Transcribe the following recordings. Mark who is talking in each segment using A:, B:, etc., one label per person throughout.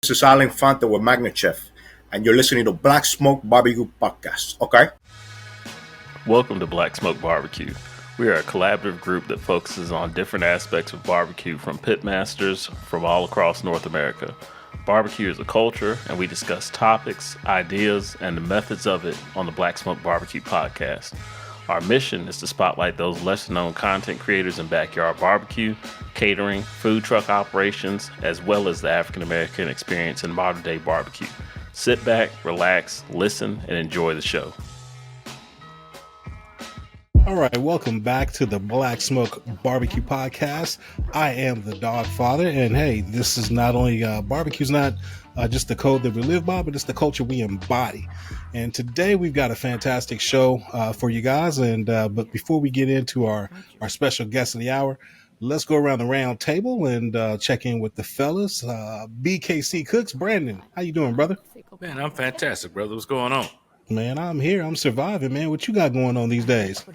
A: This is Infante with MagneChef, and you're listening to Black Smoke BBQ Podcast, okay?
B: Welcome to Black Smoke BBQ. We are a collaborative group that focuses on different aspects of barbecue from pitmasters from all across North America. Barbecue is a culture, and we discuss topics, ideas, and the methods of it on the Black Smoke BBQ Podcast. Our mission is to spotlight those lesser-known content creators in backyard barbecue, catering, food truck operations, as well as the African-American experience in modern-day barbecue. Sit back, relax, listen, and enjoy the show.
C: All right, welcome back to the Black Smoke BBQ Podcast. I am the Dog Father, and hey, this is not only barbecue's not just the code that we live by, but it's the culture we embody. And today we've got a fantastic show for you guys. And but before we get into our special guest of the hour, let's go around the round table and check in with the fellas. BKC Cooks, Brandon, how you doing, brother?
D: Man, I'm fantastic, brother. What's going on?
C: Man, I'm here. I'm surviving, man. What you got going on these days?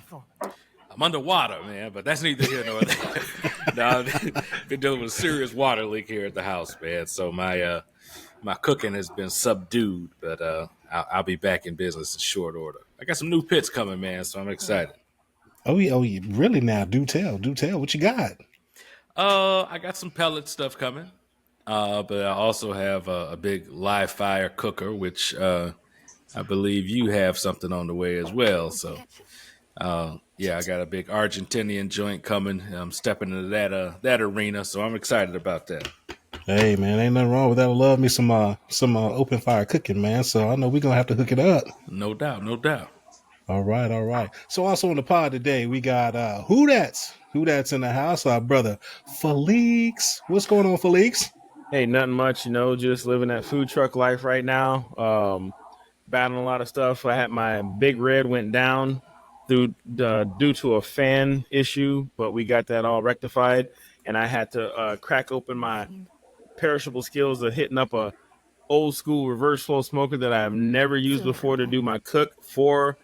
D: I'm underwater, man, but that's neither here nor there. No, I've been dealing with a serious water leak here at the house, man. So my cooking has been subdued, but I'll be back in business in short order. I got some new pits coming, man, so I'm excited.
C: Oh, yeah, really now? Do tell. What you got?
D: I got some pellet stuff coming, but I also have a big live fire cooker, which I believe you have something on the way as well. So, yeah, I got a big Argentinian joint coming. I'm stepping into that arena, so I'm excited about that.
C: Hey, man, ain't nothing wrong with that. I love me some open fire cooking, man. So I know we're gonna have to hook it up.
D: No doubt.
C: All right. So also on the pod today, we got Who That's in the house. Our brother Felix. What's going on, Felix?
E: Hey, nothing much. Just living that food truck life right now. Battling a lot of stuff. I had my Big Red went down due to a fan issue, but we got that all rectified. And I had to crack open my perishable skills of hitting up a old school reverse flow smoker that I've never used before to do my cook for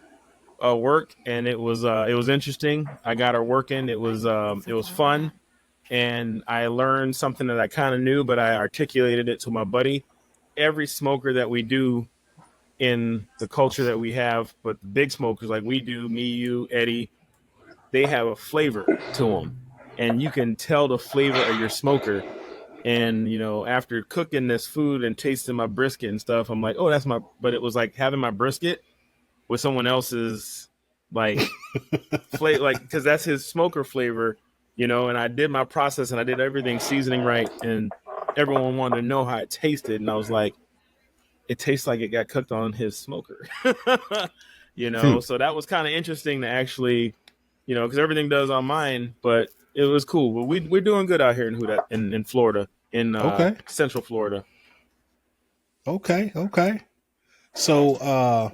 E: work. And it was interesting. I got her working. It was fun. And I learned something that I kind of knew, but I articulated it to my buddy. Every smoker that we do in the culture that we have, but the big smokers like we do, me, you, Eddie, they have a flavor to them. And you can tell the flavor of your smoker. And, after cooking this food and tasting my brisket and stuff, I'm like, oh, but it was like having my brisket with someone else's, like, flavor, like, because that's his smoker flavor, and I did my process and I did everything seasoning right. And everyone wanted to know how it tasted. And I was like, it tastes like it got cooked on his smoker, So that was kind of interesting to actually, because everything does on mine, but it was cool. But we're doing good out here in Florida, in Central Florida.
C: Okay. So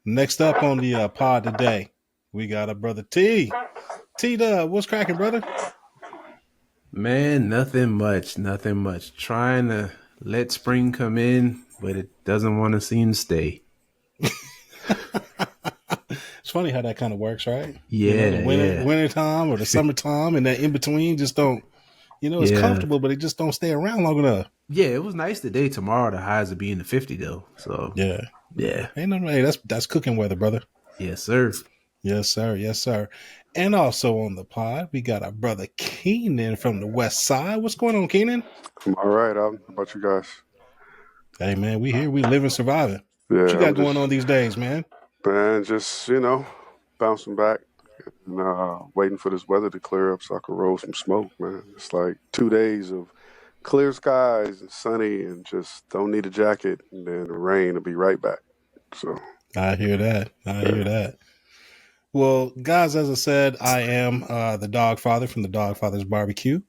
C: next up on the pod today, we got a brother T. T-Dub, what's cracking, brother?
F: Man, nothing much. Trying to let spring come in, but it doesn't want to seem to stay.
C: It's funny how that kind of works, right?
F: Yeah.
C: The winter time or the summertime and that in between just don't, it's comfortable, but it just don't stay around long enough.
F: Yeah, it was nice today. Tomorrow the highs will be in the 50 though. So
C: yeah. Ain't nothing. Hey, that's cooking weather, brother.
F: Yes, sir.
C: Yes, sir. And also on the pod, we got our brother Keenan from the West Side. What's going on, Keenan?
G: I'm all right. How about you guys?
C: Hey, man, we here. We living, surviving.
G: Yeah,
C: what you got going on these days, man?
G: Man, just, bouncing back and waiting for this weather to clear up so I can roll some smoke, man. It's like 2 days of clear skies and sunny and just don't need a jacket, and then the rain will be right back. So
C: I hear that. Well, guys, as I said, I am the Dog Father from the Dog Father's Barbecue.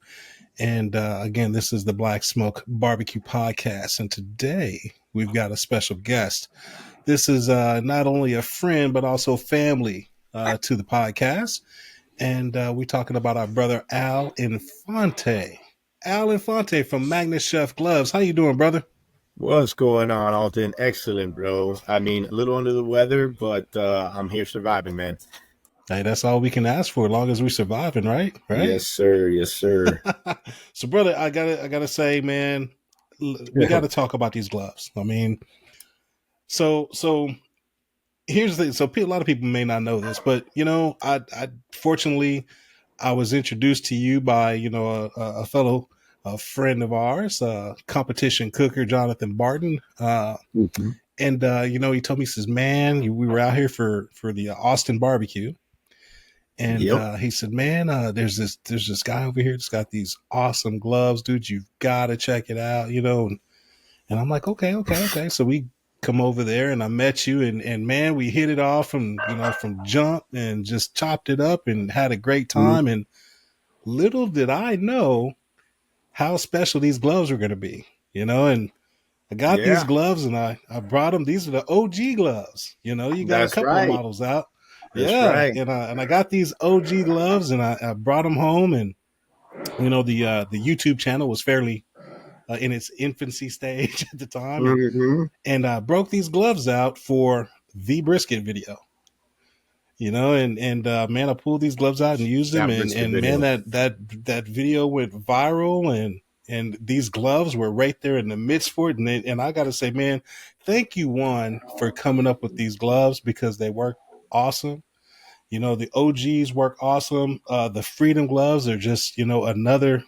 C: And again, this is the Black Smoke BBQ Podcast. And today we've got a special guest. This is not only a friend, but also family to the podcast. And we're talking about our brother, Al Infante. Al Infante from MagneChef Gloves. How you doing, brother?
H: What's going on, Alton? Excellent, bro. I mean, a little under the weather, but I'm here surviving, man.
C: Hey, that's all we can ask for as long as we're surviving, right?
H: Yes, sir.
C: So, brother, I gotta say, man, we got to talk about these gloves. I mean, so here's the thing. So a lot of people may not know this, but I fortunately I was introduced to you by a fellow friend of ours, competition cooker Jonathan Barton,
H: Mhm.
C: and he told me, he says, "Man, we were out here for the Austin barbecue." And
H: Yep.
C: he said, "Man, there's this guy over here that's got these awesome gloves, dude. You've got to check it out, And I'm like, okay. So we come over there, and I met you, and man, we hit it off from jump, and just chopped it up and had a great time. And little did I know how special these gloves were going to be, And I got these
H: Yeah,
C: gloves, and I brought them. These are the OG gloves. You got a
H: that's
C: couple of
H: right.
C: models out.
H: That's
C: Yeah,
H: right.
C: and I got these OG gloves, and I brought them home, and the YouTube channel was fairly in its infancy stage at the time,
H: Hmm.
C: and I broke these gloves out for the brisket video. Man, I pulled these gloves out and used them,
H: That
C: and
H: brisket
C: man,
H: video.
C: that video went viral, and these gloves were right there in the midst for it, and I got to say, man, thank you, Juan, for coming up with these gloves, because they work awesome. The OGs work awesome. The Freedom gloves are just, another.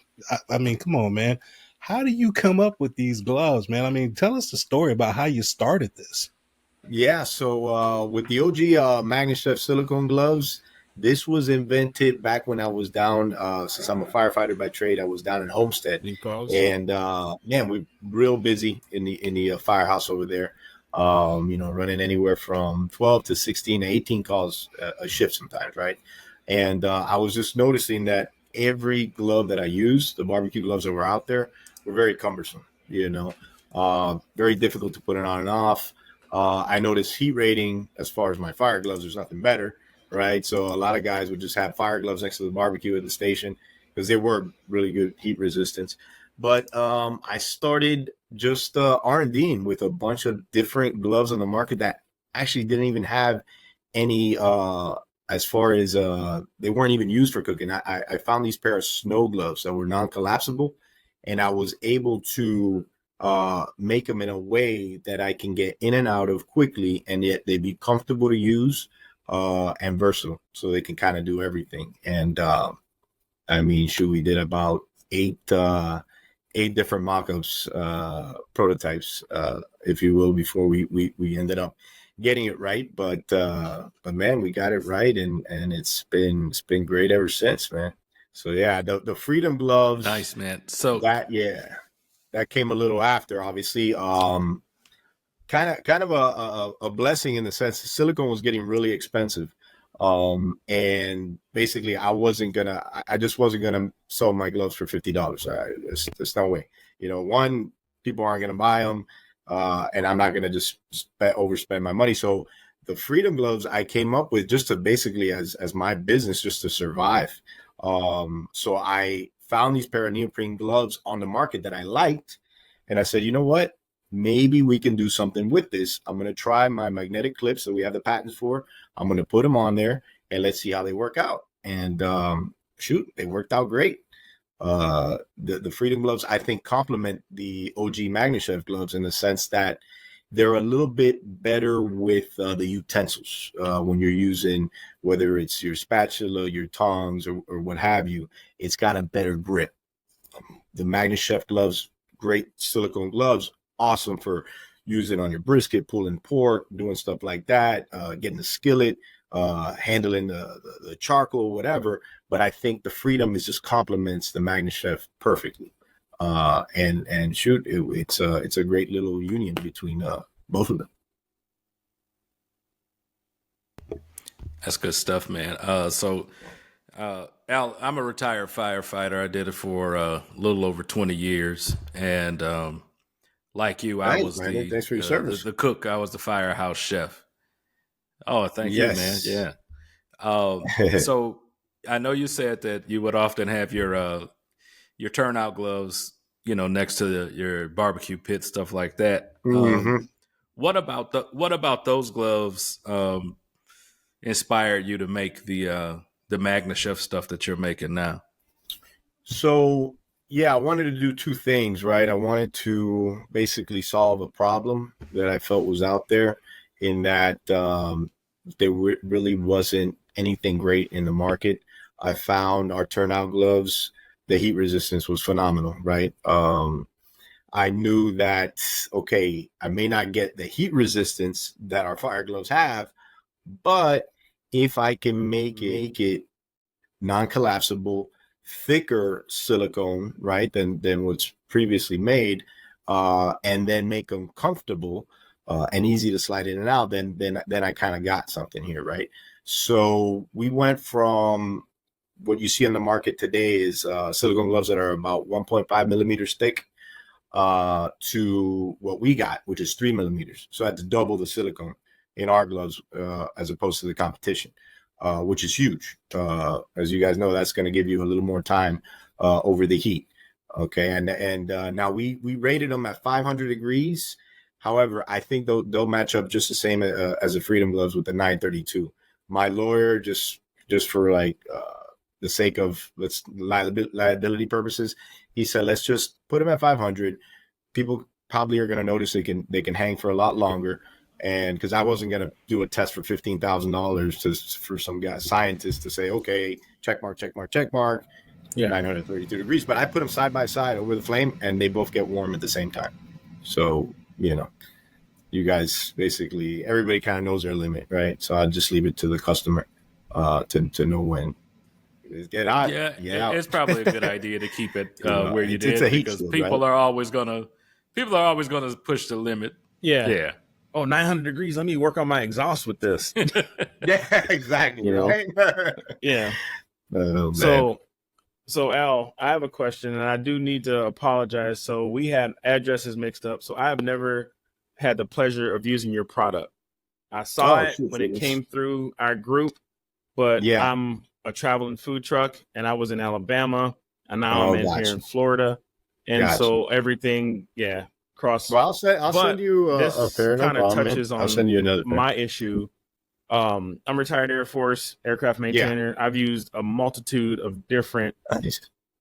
C: I mean, come on, man. How do you come up with these gloves, man? I mean, tell us the story about how you started this.
H: Yeah, so with the OG MagneChef silicone gloves, this was invented back when I was down. Since I'm a firefighter by trade, I was down in Homestead, and man, we're real busy in the firehouse over there. Running anywhere from 12 to 16 to 18 calls a shift sometimes, right? And I was just noticing that every glove that I used, the barbecue gloves that were out there, were very cumbersome. Very difficult to put it on and off. I noticed heat rating as far as my fire gloves, there's nothing better, right? So a lot of guys would just have fire gloves next to the barbecue at the station because they were really good heat resistance. But I started just R&Ding with a bunch of different gloves on the market that actually didn't even have any, as far as they weren't even used for cooking. I found these pair of snow gloves that were non-collapsible, and I was able to make them in a way that I can get in and out of quickly, and yet they be comfortable to use and versatile, so they can kind of do everything. And I mean, shoot, we did about eight different mock-ups, prototypes, if you will, before we ended up getting it right. But man, we got it right, and it's been great ever since, man. So yeah, the Freedom gloves,
D: Nice, man. So
H: that came a little after, obviously. Kind of a blessing in the sense the silicone was getting really expensive. And basically I just wasn't gonna sell my gloves for $50. There's no way. One, people aren't gonna buy them, and I'm not gonna just overspend my money. So the Freedom gloves I came up with just to basically as my business, just to survive. So I found these pair of neoprene gloves on the market that I liked, and I said, you know what? Maybe we can do something with this. I'm going to try my magnetic clips that we have the patents for. I'm going to put them on there, and let's see how they work out. And shoot, they worked out great. The Freedom gloves, I think, complement the OG MagneChef gloves in the sense that they're a little bit better with the utensils when you're using, whether it's your spatula, your tongs, or what have you. It's got a better grip. The MagneChef gloves, great silicone gloves, awesome for using on your brisket, pulling pork, doing stuff like that, getting the skillet, handling the charcoal, whatever. But I think the Freedom is just complements the MagneChef perfectly. And shoot, it's a great little union between both of them.
D: that's good stuff, man. Al, I'm a retired firefighter. I did it for a little over 20 years, and like you, I
H: Nice,
D: was
H: man. Thanks for your service.
D: the cook. I was the firehouse chef. Oh, thank you, man.
H: Yes.
D: Yeah. So I know you said that you would often have your turnout gloves, next to your barbecue pit, stuff like that.
H: Mhm.
D: What about those gloves inspired you to make the MagneChef stuff that you're making now?
H: So Yeah, I wanted to do two things, right? I wanted to basically solve a problem that I felt was out there, in that there really wasn't anything great in the market. I found our turnout gloves, the heat resistance was phenomenal, right? I knew that, okay, I may not get the heat resistance that our fire gloves have, but if I can make it non-collapsible, thicker silicone, right, than what's previously made, and then make them comfortable and easy to slide in and out, then I kind of got something here, right? So we went from what you see on the market today is silicone gloves that are about 1.5 millimeters thick to what we got, which is 3 millimeters. So I had to double the silicone in our gloves as opposed to the competition, which is huge. As you guys know, that's going to give you a little more time over the heat. Okay, and now we rated them at 500 degrees. However, I think they'll match up just the same as the Freedom gloves with the 932. My lawyer, just for like the sake of liability purposes, he said, let's just put them at 500. People probably are going to notice they can hang for a lot longer. And because I wasn't going to do a test for $15,000 for some guy scientist to say, okay, check mark, yeah, 932 degrees. But I put them side by side over the flame, and they both get warm at the same time. So, you guys basically, everybody kind of knows their limit, right? So I'll just leave it to the customer to know when. Get hot.
D: Yeah,
H: out.
D: It's probably a good idea to keep it where you did, because
H: shield,
D: people
H: right?
D: are always gonna push the limit.
E: Yeah. Oh, 900 degrees. Let me work on my exhaust with this.
H: Yeah, exactly. Right?
E: Yeah.
H: Oh,
E: So Al, I have a question, and I do need to apologize. So we had addresses mixed up. So I have never had the pleasure of using your product. I saw it when it came through our group, but
H: yeah.
E: I'm a traveling food truck, and I was in Alabama, and now I'm here in Florida, and so everything, cross.
H: Well, I'll send you a pair.
E: Kind of touches on
H: I'll send you another pair.
E: My issue. I'm retired Air Force aircraft maintainer. I've used a multitude of different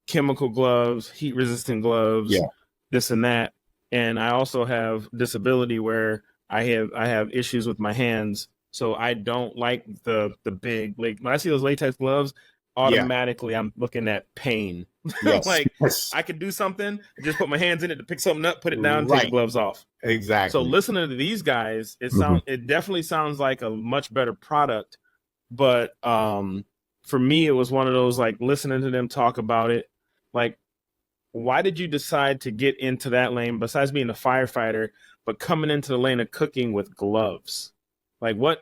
E: chemical gloves, heat resistant gloves, this and that, and I also have disability where I have issues with my hands. So I don't like the big, like when I see those latex gloves, automatically I'm looking at pain. I could do something, just put my hands in it to pick something up, put it down, take the gloves off.
H: Exactly.
E: So listening to these guys, it definitely sounds like a much better product. But for me, it was one of those, like, listening to them talk about it, like, why did you decide to get into that lane besides being a firefighter, but coming into the lane of cooking with gloves? Like what,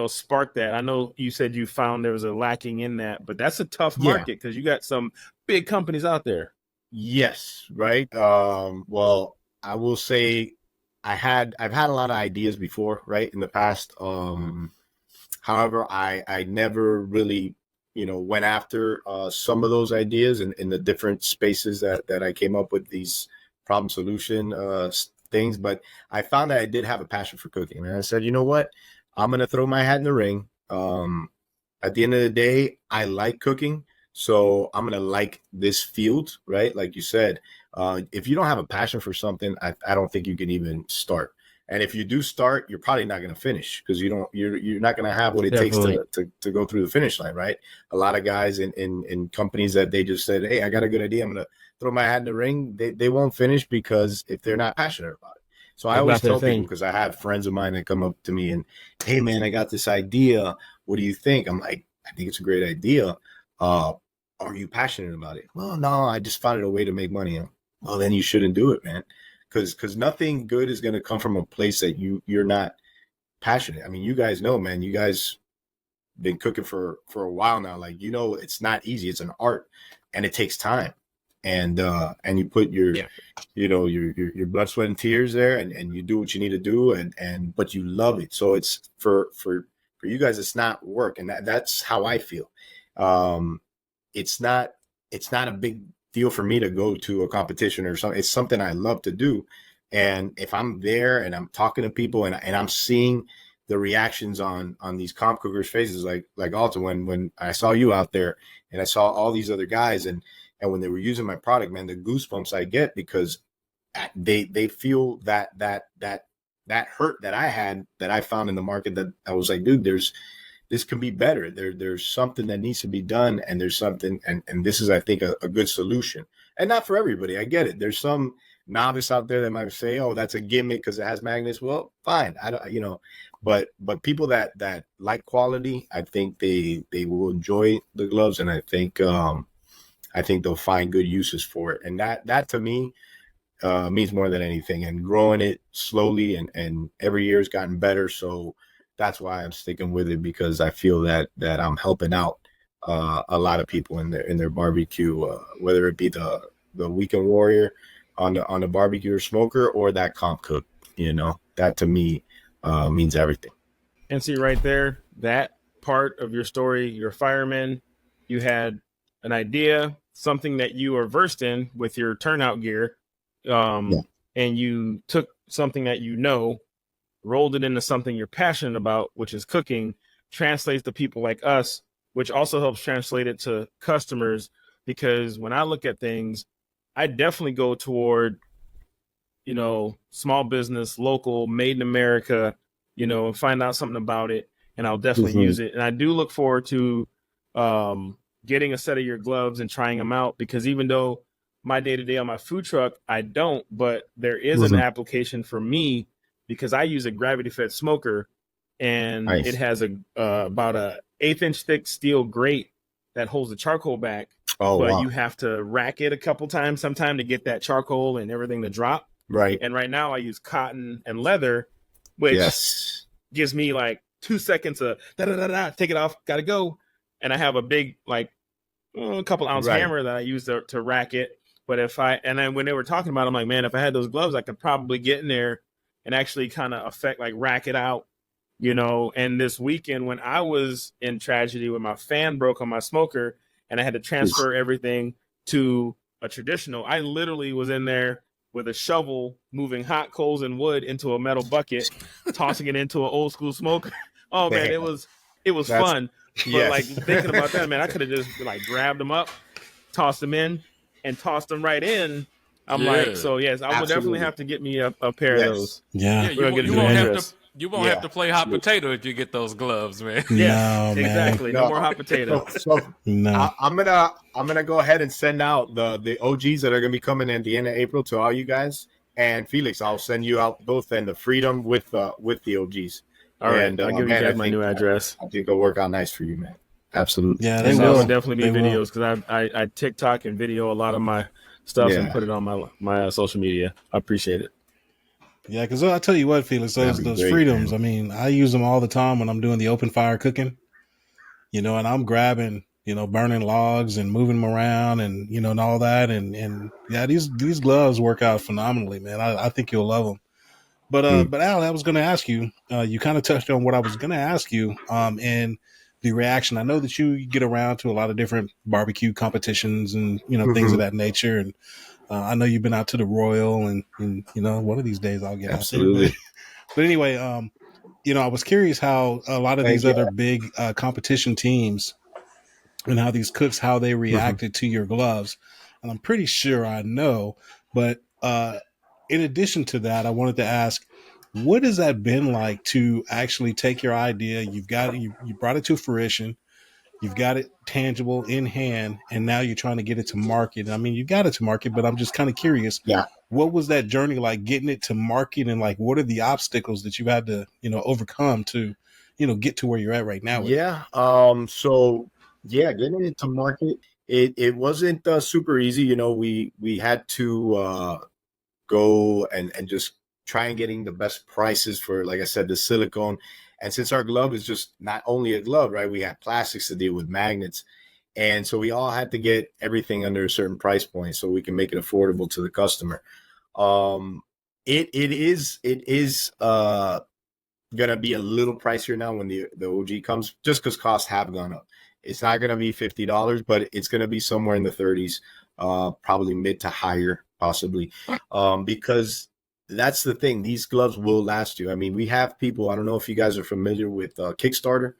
E: sparked that? I know you said you found there was a lacking in that, but that's a tough market because you got some big companies out there.
H: Yes. Right. Well, I will say I've had a lot of ideas before, right, in the past. However, I never really, went after some of those ideas in the different spaces that I came up with these problem solution things. But I found that I did have a passion for cooking. And I said, you know what? I'm going to throw my hat in the ring. At the end of the day, I like cooking. So I'm going to like this field, right? Like you said, if you don't have a passion for something, I don't think you can even start. And if you do start, you're probably not going to finish because you're not going to have what it takes to go through the finish line, right? A lot of guys in companies that they just said, hey, I got a good idea, I'm going to throw my hat in the ring. They won't finish because if they're not passionate about it. So I always tell people, because I have friends of mine that come up to me and, hey, man, I got this idea. What do you think? I'm like, I think it's a great idea. Are you passionate about it? Well, no, I just found a way to make money. Well, then you shouldn't do it, man. Because nothing good is going to come from a place that you're not passionate. I mean, you guys know, man, you guys been cooking for a while now. Like, it's not easy. It's an art and it takes time. And you put your blood, sweat, and tears there, and you do what you need to do, but you love it. So it's for you guys, it's not work, and that's how I feel. It's not a big deal for me to go to a competition or something. It's something I love to do, and if I'm there and I'm talking to people and I'm seeing the reactions on these comp cookers' faces, like Alton, when I saw you out there and I saw all these other guys, and And when they were using my product, man, the goosebumps I get, because they feel that hurt that I had, that I found in the market, that I was like, dude, this can be better. There's something that needs to be done, and there's something, and this is, I think, a good solution. And not for everybody. I get it. There's some novice out there that might say, oh, that's a gimmick because it has magnets. Well, fine. I don't, but people that like quality, I think they will enjoy the gloves, and I think they'll find good uses for it. And that to me means more than anything. And growing it slowly and every year has gotten better. So that's why I'm sticking with it, because I feel that I'm helping out a lot of people in their barbecue, whether it be the weekend warrior on the barbecue or smoker, or that comp cook. That to me means everything.
E: And see right there, that part of your story, you're a fireman, you had an idea, something that you are versed in with your turnout gear, and you took something that rolled it into something you're passionate about, which is cooking, translates to people like us, which also helps translate it to customers. Because when I look at things, I definitely go toward, small business, local, made in America, and find out something about it, and I'll definitely use it. And I do look forward to getting a set of your gloves and trying them out, because even though my day-to-day on my food truck, I don't, but there is an application for me, because I use a gravity-fed smoker, and it has about a 1/8-inch thick steel grate that holds the charcoal back. But wow, you have to rack it a couple times sometime to get that charcoal and everything to drop.
H: Right.
E: And right now I use cotton and leather, which gives me like 2 seconds of take it off, gotta go. And I have a big, like, a couple ounce hammer that I use to rack it. But then when they were talking about it, I'm like, man, if I had those gloves, I could probably get in there and actually kind of rack it out, And this weekend, when I was in tragedy, when my fan broke on my smoker and I had to transfer everything to a traditional, I literally was in there with a shovel, moving hot coals and wood into a metal bucket, tossing it into an old school smoker. Oh man, it was fun. But like thinking about that, man, I could have just grabbed them up, tossed them in, and tossed them right in. I'm like, so yes, I will definitely have to get me a pair of those.
C: Yeah,
D: you won't have to play hot potato if you get those gloves, man.
E: Yes, exactly. No more hot potato.
H: I'm gonna go ahead and send out the OGs that are gonna be coming in the end of April to all you guys. And Felix, I'll send you out both and the Freedom with the OGs.
E: All right, I'll give you guys my new address.
H: I think it'll work out nice for you, man. Absolutely.
C: Yeah,
E: they will definitely be videos, because I TikTok and video a lot of my stuff and put it on my social media. I appreciate it.
C: Yeah, because I tell you what, Felix, those great, Freedoms, man. I mean, I use them all the time when I'm doing the open fire cooking, and I'm grabbing, burning logs and moving them around and, and all that. And yeah, these gloves work out phenomenally, man. I think you'll love them. But Al, I was going to ask you, you kind of touched on what I was going to ask you, and the reaction. I know that you get around to a lot of different barbecue competitions and, things of that nature. And I know you've been out to the Royal and one of these days I'll get
H: absolutely
C: out there. But anyway, I was curious how a lot of these other big competition teams and how these cooks, how they reacted to your gloves. And I'm pretty sure I know, but in addition to that, I wanted to ask, what has that been like to actually take your idea? You've got it, you brought it to fruition. You've got it tangible in hand, and now you're trying to get it to market. I mean, you got it to market, but I'm just kind of curious.
H: Yeah.
C: What was that journey like, getting it to market, and what are the obstacles that you've had to, overcome to, get to where you're at right now?
H: Yeah. Getting it to market, it wasn't super easy. We had to go and just try and getting the best prices for, like I said, the silicone. And since our glove is just not only a glove, right, we have plastics to deal with, magnets. And so we all had to get everything under a certain price point so we can make it affordable to the customer. It is going to be a little pricier now when the OG comes, just because costs have gone up. It's not going to be $50, but it's going to be somewhere in the 30s, probably mid to higher, possibly, because that's the thing. These gloves will last you. I mean, we have people, I don't know if you guys are familiar with Kickstarter.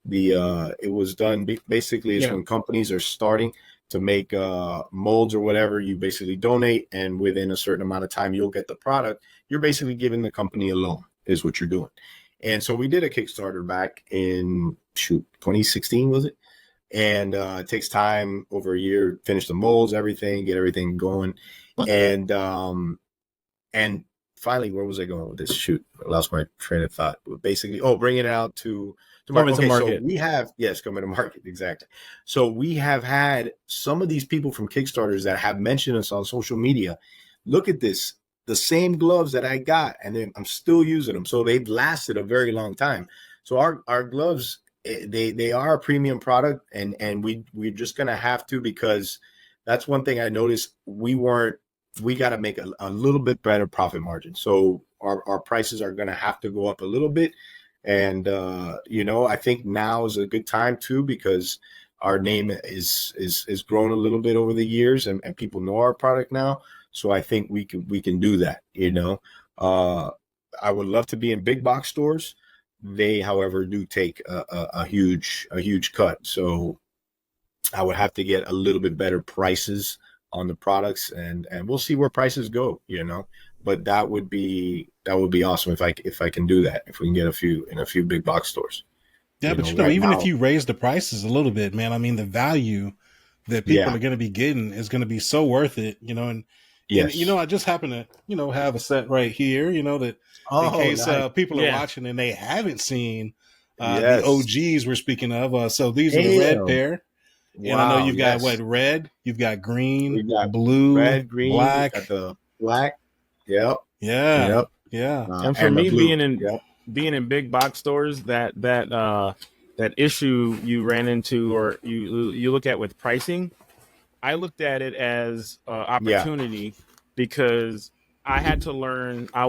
H: It was done basically when companies are starting to make molds or whatever. You basically donate, and within a certain amount of time, you'll get the product. You're basically giving the company a loan, is what you're doing. And so we did a Kickstarter back in 2016, was it? And it takes time, over a year, finish the molds, everything, get everything going. And finally, where was I going with this? Shoot, I lost my train of thought. But basically, bringing it out to market. Okay, so we have, coming to market, exactly. So we have had some of these people from Kickstarters that have mentioned us on social media. Look at this, the same gloves that I got, and then I'm still using them. So they've lasted a very long time. So our gloves, they are a premium product, and we're just gonna have to, because that's one thing I noticed. We got to make a little bit better profit margin. So our prices are gonna have to go up a little bit. And I think now is a good time too, because our name is grown a little bit over the years, and people know our product now. So I think we can do that. I would love to be in big box stores. They, however, do take a huge cut. So I would have to get a little bit better prices on the products, and we'll see where prices go. But that would be awesome if I can do that. If we can get a few big box stores.
C: Yeah, but even now, if you raise the prices a little bit, man, I mean, the value that people are going to be getting is going to be so worth it. And I just happen to have a set right here. That in case people are watching and they haven't seen the OGs we're speaking of. So these are the red pair. Wow, and I know you've got red, you've got green, you've got blue, red, green, black, got the black. Yep. Yeah. Yeah.
E: And for me, being in big box stores, that issue you ran into, or you look at with pricing, I looked at it as opportunity, because I had to learn. I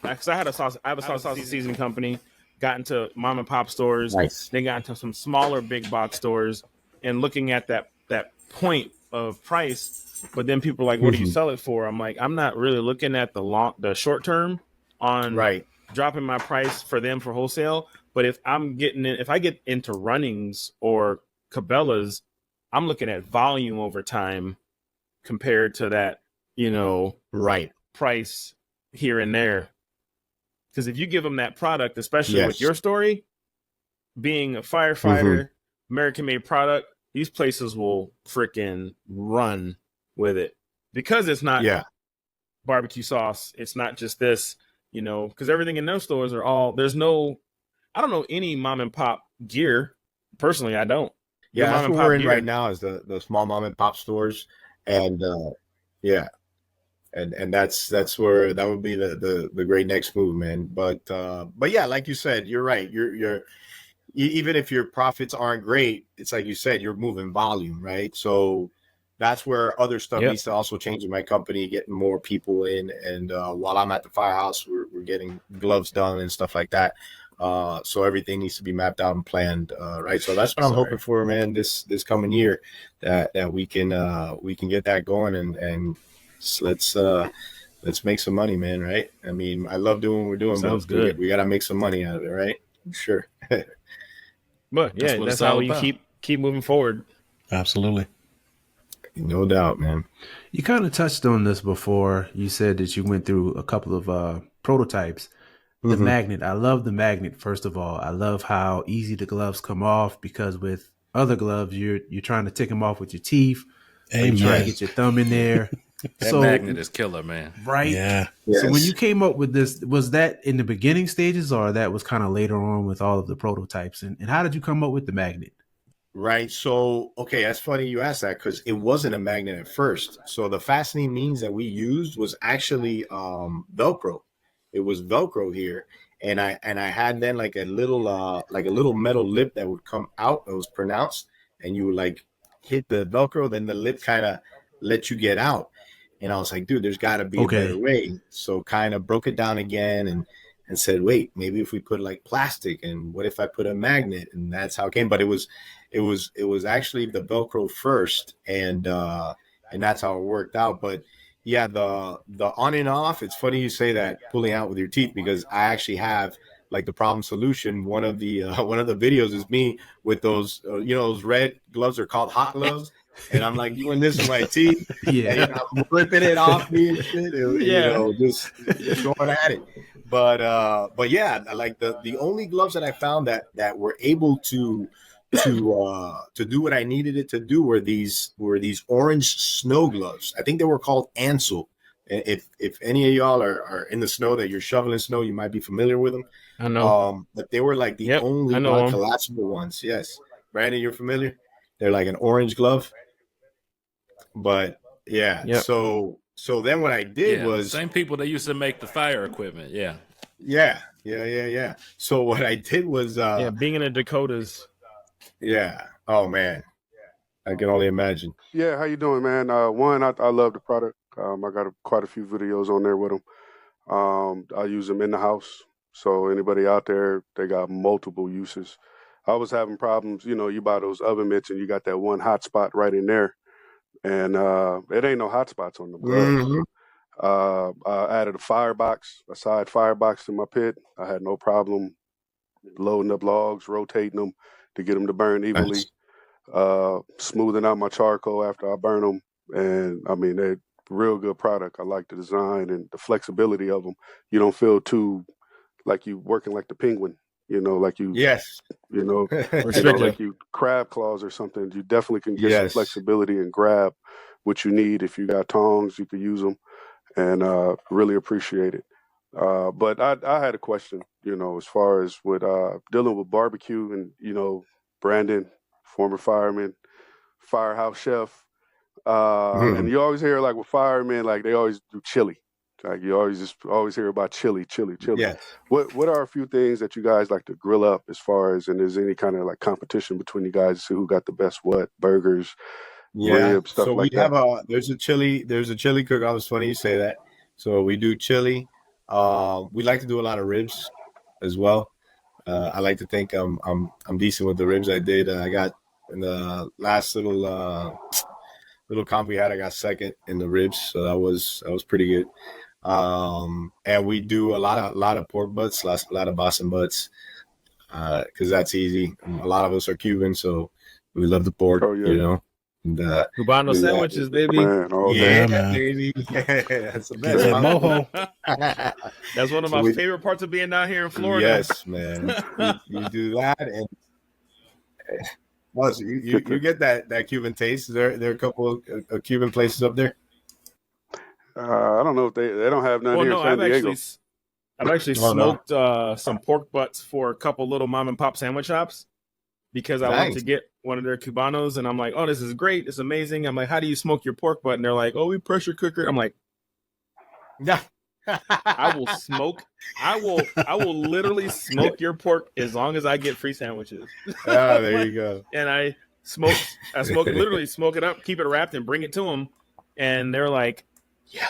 E: have a sausage seasoning company, got into mom and pop stores, then got into some smaller big box stores, and looking at that point of price. But then people are like, what do you sell it for? I'm like, I'm not really looking at the short term on dropping my price for them for wholesale. But if I get into Runnings or Cabela's, I'm looking at volume over time compared to that, price here and there. Because if you give them that product, especially with your story, being a firefighter, American-made product, these places will freaking run with it, because it's not barbecue sauce. It's not just this, because everything in those stores are all, I don't know any mom and pop gear. Personally, I don't.
H: Yeah, that's what we're in right now, is the small mom and pop stores. And and that's where that would be the great next move, man. But yeah, like you said, you're right. You're even if your profits aren't great, it's like you said, you're moving volume, right? So that's where other stuff needs to also change in my company, getting more people in. And while I'm at the firehouse, we're getting gloves done and stuff like that. So everything needs to be mapped out and planned, right? So that's what I'm hoping for, man, this coming year, that we can get that going, and let's make some money, man, right? I mean, I love doing what we're doing.
E: Sounds good.
H: We got to make some money out of it, right? Sure.
E: But yeah, that's how you keep moving forward.
C: Absolutely.
H: No doubt, man.
F: You kind of touched on this before. You said that you went through a couple of prototypes. The magnet. I love the magnet, first of all. I love how easy the gloves come off, because with other gloves, you're trying to take them off with your teeth. You're trying to get your thumb in there.
D: That magnet is killer, man.
F: Right?
C: Yeah.
F: Yes. So when you came up with this, was that in the beginning stages, or that was kind of later on with all of the prototypes? And how did you come up with the magnet?
H: Right. So, okay, that's funny you asked that, because it wasn't a magnet at first. So the fastening means that we used was actually Velcro. It was Velcro here. And I had then like a little metal lip that would come out that was pronounced, and you would like hit the Velcro, then the lip kind of let you get out. And I was like, dude, there's got to be a better way. So kind of broke it down again and said, wait, maybe if we put like plastic, and what if I put a magnet? And that's how it came. But it was actually the Velcro first, and that's how it worked out. But yeah, the on and off, it's funny you say that, pulling out with your teeth, because I actually have like the problem solution. One of the videos is me with those, those red gloves are called hot gloves. and I'm like doing this with my teeth.
F: Yeah.
H: And I'm ripping it off me and shit. Just going at it. But yeah, like the only gloves that I found that were able to do what I needed it to do were these orange snow gloves. I think they were called Ansel. If any of y'all are in the snow, that you're shoveling snow, you might be familiar with them.
E: I know.
H: But they were like the only collapsible ones. Yes, Brandon, you're familiar. They're like an orange glove. But yeah, so then what I did was
D: same people that used to make the fire equipment. Yeah.
H: So what I did was
E: being in the Dakotas.
H: Yeah. Oh man, I can only imagine.
G: Yeah, how you doing, man? One, I love the product. I got quite a few videos on there with them. I use them in the house. So anybody out there, they got multiple uses. I was having problems, you buy those oven mitts and you got that one hot spot right in there. And it ain't no hot spots on the gloves. I added a side firebox to my pit. I had no problem loading up logs, rotating them to get them to burn evenly, smoothing out my charcoal after I burn them. And I mean, they're real good product. I like the design and the flexibility of them. You don't feel too like you working like the penguin, like you, like you crab claws or something. You definitely can get some flexibility and grab what you need. If you got tongs, you can use them, and really appreciate it. But I had a question, as far as with dealing with barbecue and, Brandon, former fireman, firehouse chef. And you always hear like with firemen, like they always do chili. Like you always hear about chili.
H: Yes.
G: What are a few things that you guys like to grill up as far as, and is any kind of like competition between you guys to see who got the best burgers, ribs, stuff like that?
H: So we have there's a chili cook. I was funny you say that. So we do chili. We like to do a lot of ribs as well. I like to think I'm decent with the ribs. I did. I got in the last little comp we had. I got second in the ribs, so that was pretty good. And we do a lot of pork butts, a lot of Boston butts, because that's easy. A lot of us are Cuban, so we love the pork. And,
E: Cubano sandwiches, baby.
G: Man,
C: man.
H: Baby. That's the best.
C: Mojo.
E: That's one of my favorite parts of being down here in Florida.
H: Yes, man. you do that, and plus you get that Cuban taste. There are a couple of Cuban places up there.
G: I don't know if they don't have none here in San Diego.
E: I've actually smoked some pork butts for a couple little mom and pop sandwich shops because I wanted to get one of their Cubanos, and I'm like, oh, this is great, it's amazing. I'm like, how do you smoke your pork butt? And they're like, oh, we pressure cooker. I'm like, yeah. I will literally smoke your pork as long as I get free sandwiches.
H: Oh, there you go.
E: And I literally smoke it up, keep it wrapped, and bring it to them. And they're like, yeah.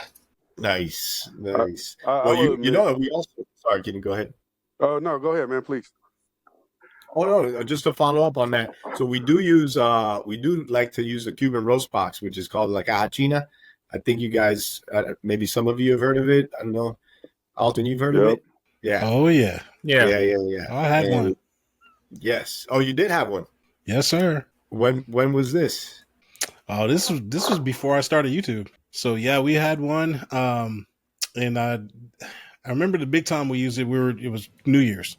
H: Nice. We also, sorry, can you go ahead?
G: Oh, no, go ahead, man, please.
H: Oh, no, just to follow up on that. So we do like to use a Cuban roast box, which is called like a hachina. I think you guys, maybe some of you have heard of it. I don't know. Alton, you've heard of it? Yeah.
C: Oh, yeah.
H: Yeah.
C: I had one.
H: Yes. Oh, you did have one?
C: Yes, sir.
H: When was this?
C: Oh, this was before I started YouTube. So, yeah, we had one. And I remember the big time we used it. It was New Year's,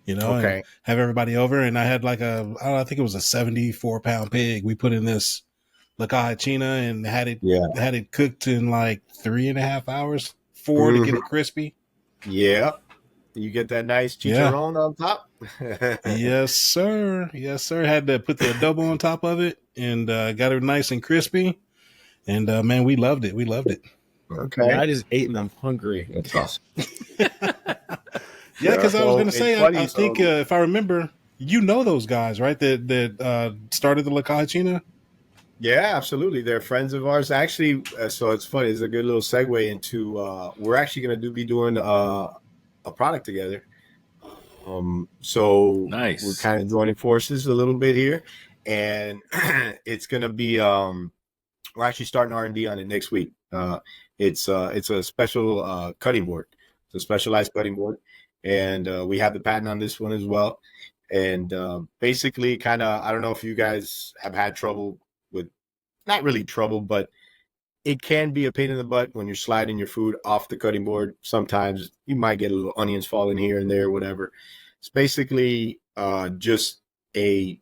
H: okay.
C: Have everybody over. And I had like I think it was a 74-pound pig. We put in this La Cajachina and had it cooked in like 3.5 hours, 4 to get it crispy.
H: Yeah. You get that nice chicharron on top.
C: Yes, sir. Had to put the adobo on top of it and got it nice and crispy. And man, we loved it.
H: Okay.
E: I just ate and I'm hungry.
H: That's awesome.
C: Yeah, because I was going to say, I think if I remember, those guys, right? That started the La Cajachina.
H: Yeah, absolutely. They're friends of ours. Actually, so it's funny. It's a good little segue into we're actually going to be doing a product together. So
D: nice.
H: We're kind of joining forces a little bit here, and it's going to be we're actually starting R&D on it next week. It's a special cutting board. It's a specialized cutting board, and we have the patent on this one as well. And basically, kind of, I don't know if you guys have had trouble with not really trouble, but it can be a pain in the butt when you're sliding your food off the cutting board. Sometimes you might get a little onions falling here and there, whatever. It's basically just a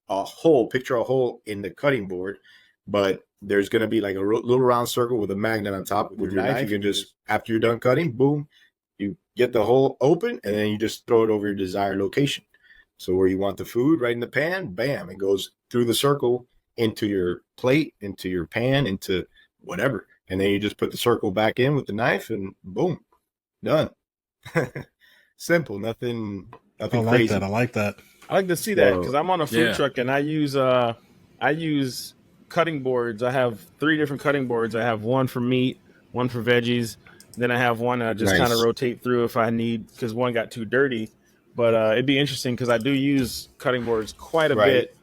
H: hole. Picture a hole in the cutting board, but there's going to be like a little round circle with a magnet on top. With your knife, you can just, after you're done cutting, boom, you get the hole open, and then you just throw it over your desired location. So where you want the food, right in the pan, bam, it goes through the circle into your plate, into your pan, into whatever. And then you just put the circle back in with the knife, and boom, done. Simple, nothing crazy.
C: I like that.
E: I like to see that because I'm on a food truck and I use cutting boards. I have 3 different cutting boards. I have one for meat, one for veggies. Then I have one I just kind of rotate through if I need, because one got too dirty. But it'd be interesting because I do use cutting boards quite a bit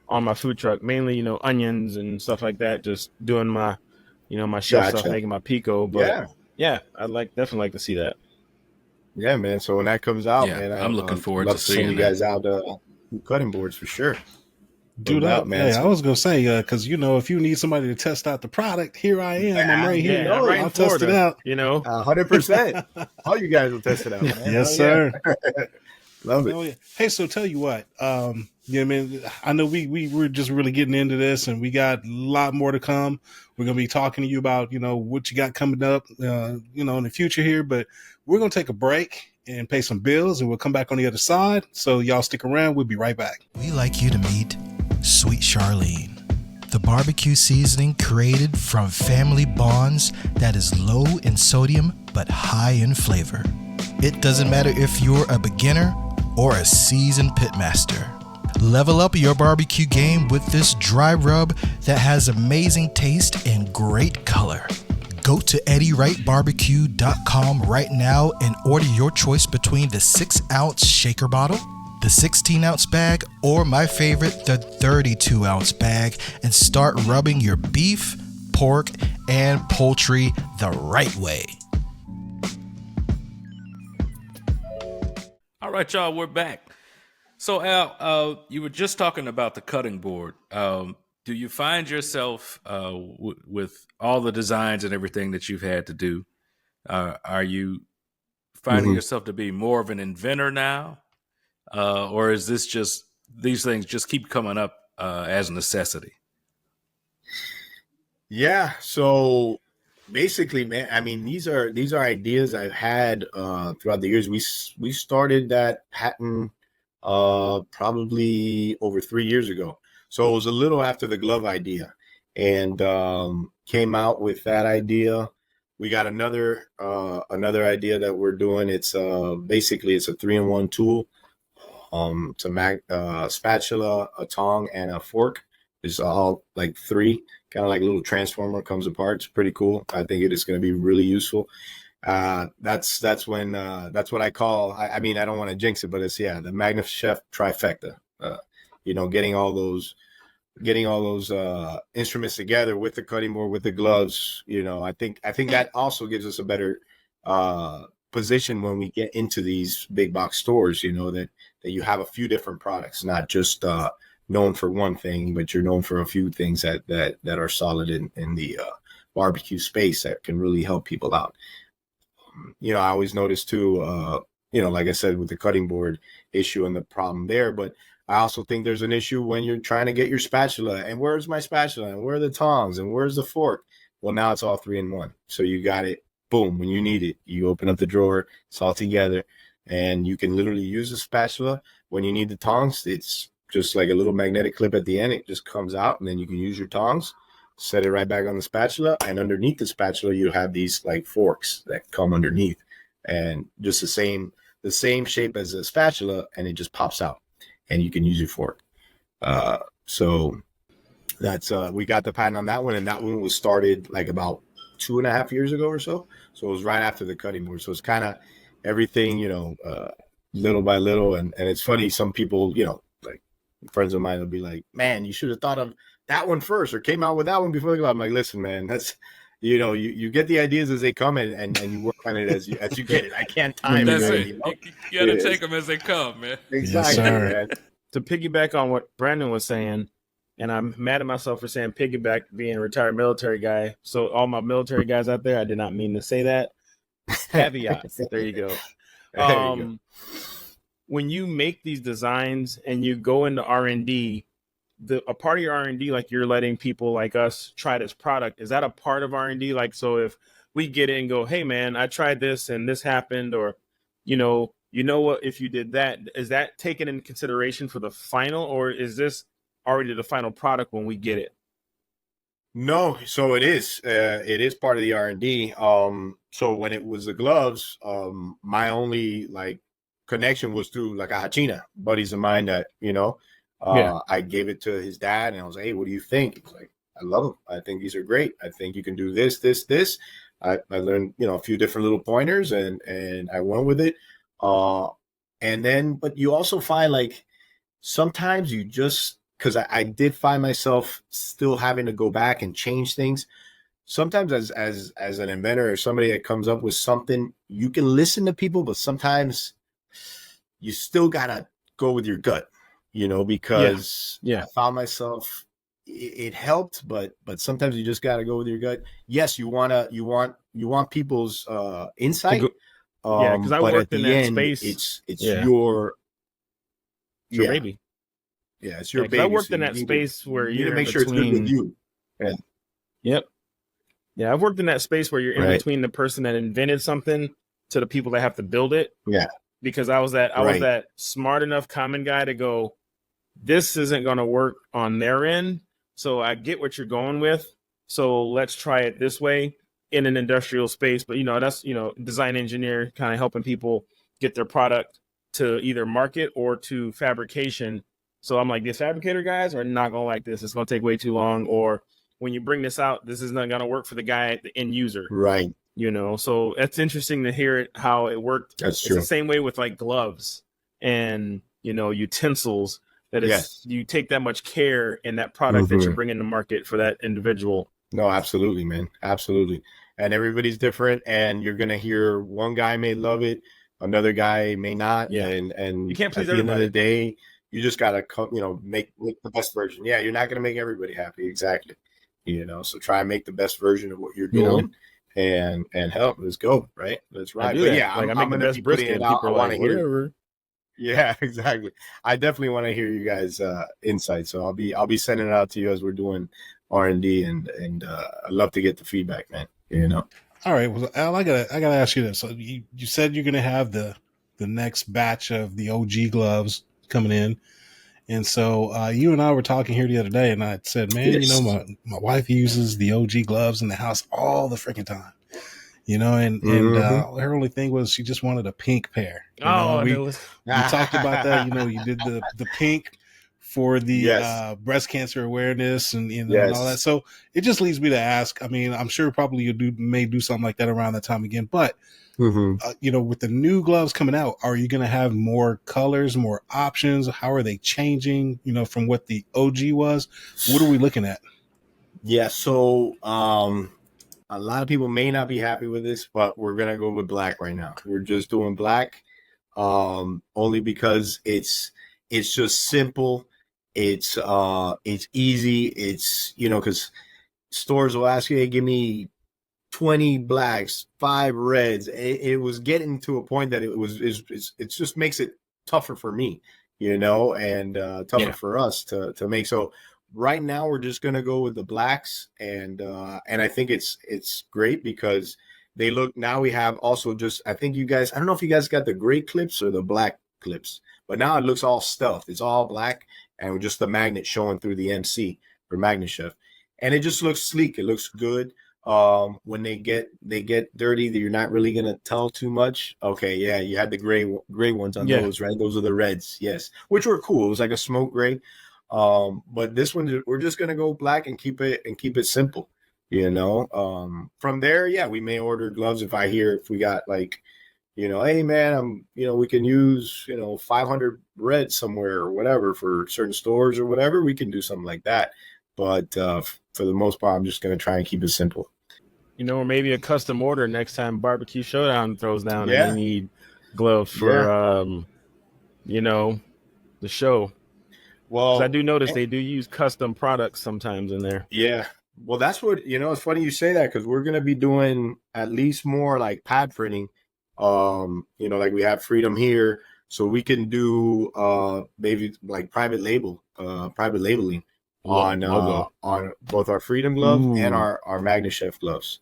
E: on my food truck, mainly, onions and stuff like that, just doing my, my chef stuff, making my pico. But I'd definitely like to see that.
H: Yeah, man. So when that comes out, man,
D: I'm looking forward to seeing
H: you guys out cutting boards for sure.
C: Do that, man. Hey, I was gonna say, because if you need somebody to test out the product, here I am. I'm right here. I'll test it out.
H: 100%. All you guys will test it out, man.
C: Yes, sir.
H: Love it.
C: Hey, so tell you what, man, I know we were just really getting into this, and we got a lot more to come. We're gonna be talking to you about what you got coming up, in the future here. But we're gonna take a break and pay some bills, and we'll come back on the other side. So y'all stick around. We'll be right back.
I: We like you to meet Sweet Charlene, the barbecue seasoning created from family bonds that is low in sodium but high in flavor. It doesn't matter if you're a beginner or a seasoned pitmaster. Level up your barbecue game with this dry rub that has amazing taste and great color. Go to EddieWrightBarbecue.com right now and order your choice between the 6-ounce shaker bottle, the 16-ounce bag, or my favorite, the 32-ounce bag, and start rubbing your beef, pork, and poultry the right way.
D: All right, y'all, we're back. So, Al, you were just talking about the cutting board. Do you find yourself with all the designs and everything that you've had to do, are you finding yourself to be more of an inventor now? Or is this just, these things just keep coming up as a necessity?
H: Yeah. So basically, man, I mean, these are ideas I've had throughout the years. We started that patent probably over 3 years ago. So it was a little after the glove idea, and came out with that idea. We got another idea that we're doing. It's basically it's a 3-in-1 tool. It's a spatula, a tong, and a fork. It's all like 3, kind of like a little transformer, comes apart. It's pretty cool. I think it is going to be really useful. That's what I call. I mean, I don't want to jinx it, but it's the MagneChef trifecta. Getting all those instruments together with the cutting board, with the gloves. I think that also gives us a better position when we get into these big box stores. That you have a few different products, not just known for one thing, but you're known for a few things that are solid in the barbecue space that can really help people out. I always notice too, like I said, with the cutting board issue and the problem there, but I also think there's an issue when you're trying to get your spatula, and where's my spatula, and where are the tongs, and where's the fork? Well, now it's all 3-in-1. So you got it, boom, when you need it. You open up the drawer, it's all together, and you can literally use the spatula. When you need the tongs, it's just like a little magnetic clip at the end. It just comes out, and then you can use your tongs, set it right back on the spatula, and underneath the spatula, you have these like forks that come underneath, and just the same shape as a spatula, and it just pops out. And you can use your fork. So that's we got the patent on that one, and that one was started like about 2.5 years ago or so. So it was right after the cutting board. So it's kind of everything, little by little. And it's funny, some people, like friends of mine will be like, "Man, you should have thought of that one first, or came out with that one before the glove." I'm like, "Listen, man, that's." You get the ideas as they come, and you work on it as you get it. I can't time
D: it.
H: It.
D: You got to take them as they come, man.
H: Exactly.
C: Yes,
H: man.
E: To piggyback on what Brandon was saying, And I'm mad at myself for saying piggyback, being a retired military guy. So all my military guys out there, I did not mean to say that. Caveats. There you go.
H: There you go.
E: When you make these designs and you go into R&D, a part of your R&D, like you're letting people like us try this product, is that a part of R&D? Like, so if we get it and go, hey man, I tried this and this happened, or you know what, if you did that, is that taken into consideration for the final, or is this already the final product when we get it?
H: No, so it is. It is part of the R&D. So when it was the gloves, my only like connection was through like a Hachina, buddies of mine that, I gave it to his dad and I was like, hey, what do you think? He's like, I love them. I think these are great. I think you can do this, this, this. I learned, a few different little pointers and I went with it. And then, but you also find like sometimes you just, because I did find myself still having to go back and change things. Sometimes as an inventor or somebody that comes up with something, you can listen to people, but sometimes you still got to go with your gut, because I found myself, it helped, but sometimes you just got to go with your gut. Yes, you want people's insight.
E: Because I worked in that space.
H: It's your
E: baby.
H: Yeah, it's your baby.
E: I worked in that space where
H: you need to make
E: sure
H: it's good with you.
E: Yeah. Yep. Yeah, I've worked in that space where you're in between the person that invented something to the people that have to build it.
H: Yeah.
E: Because I was that smart enough common guy to go, this isn't going to work on their end. So I get what you're going with. So let's try it this way in an industrial space. But, that's, design engineer kind of helping people get their product to either market or to fabrication. So I'm like, the fabricator guys are not going to like this. It's going to take way too long. Or when you bring this out, this is not going to work for the guy, the end user.
H: Right.
E: So it's interesting to hear how it worked.
H: That's true.
E: It's the same way with like gloves and, utensils, that you take that much care in that product that you're bringing to market for that individual.
H: No, absolutely, man. Absolutely. And everybody's different. And you're going to hear one guy may love it. Another guy may not.
E: Yeah.
H: And
E: you can't please
H: at the
E: everybody.
H: end of the day, you just got to, make the best version. Yeah, you're not going to make everybody happy. Exactly. So try and make the best version of what you're doing and help. Let's go. Right. Let's ride. But yeah,
E: I make the best brisket.
H: People
E: are like, whatever.
H: Yeah, exactly. I definitely want to hear you guys' insight. So I'll be sending it out to you as we're doing R&D and I'd love to get the feedback, man.
C: All right. Well, Al, I gotta ask you this. So you said you're gonna have the next batch of the OG gloves coming in. And so you and I were talking here the other day, and I said, man, my wife uses the OG gloves in the house all the freaking time. And her only thing was she just wanted a pink pair. We talked about that. You did the pink for the breast cancer awareness and and all that. So it just leads me to ask. I mean, I'm sure probably you may do something like that around that time again, but. With the new gloves coming out, are you going to have more colors, more options? How are they changing, from what the OG was? What are we looking at?
H: Yeah. So, a lot of people may not be happy with this, but we're going to go with black right now. We're just doing black, only because it's just simple. It's easy. It's, because stores will ask you, hey, give me 20 blacks, 5 reds. It was getting to a point that it just makes it tougher for me, and tougher for us to make. So right now we're just going to go with the blacks. And I think it's great because they look, now we have also just, I think you guys, I don't know if you guys got the gray clips or the black clips, but now it looks all stuffed. It's all black and just the magnet showing through the MC for MagneChef. And it just looks sleek. It looks good. When they get dirty, you're not really gonna tell too much. Okay, yeah, you had the gray ones on those, right? Those are the reds, yes, which were cool. It was like a smoke gray. But this one we're just gonna go black and keep it simple. From there, yeah, we may order gloves if we got like, hey man, we can use 500 reds somewhere or whatever for certain stores or whatever. We can do something like that. But for the most part, I'm just gonna try and keep it simple.
E: Or maybe a custom order next time Barbecue Showdown throws down and they need gloves for, the show.
H: Well,
E: I do notice they do use custom products sometimes in there.
H: Yeah. Well, that's what, it's funny you say that because we're going to be doing at least more like pad printing. Like we have Freedom here. So we can do maybe like private labeling on both our Freedom glove and our MagneChef gloves.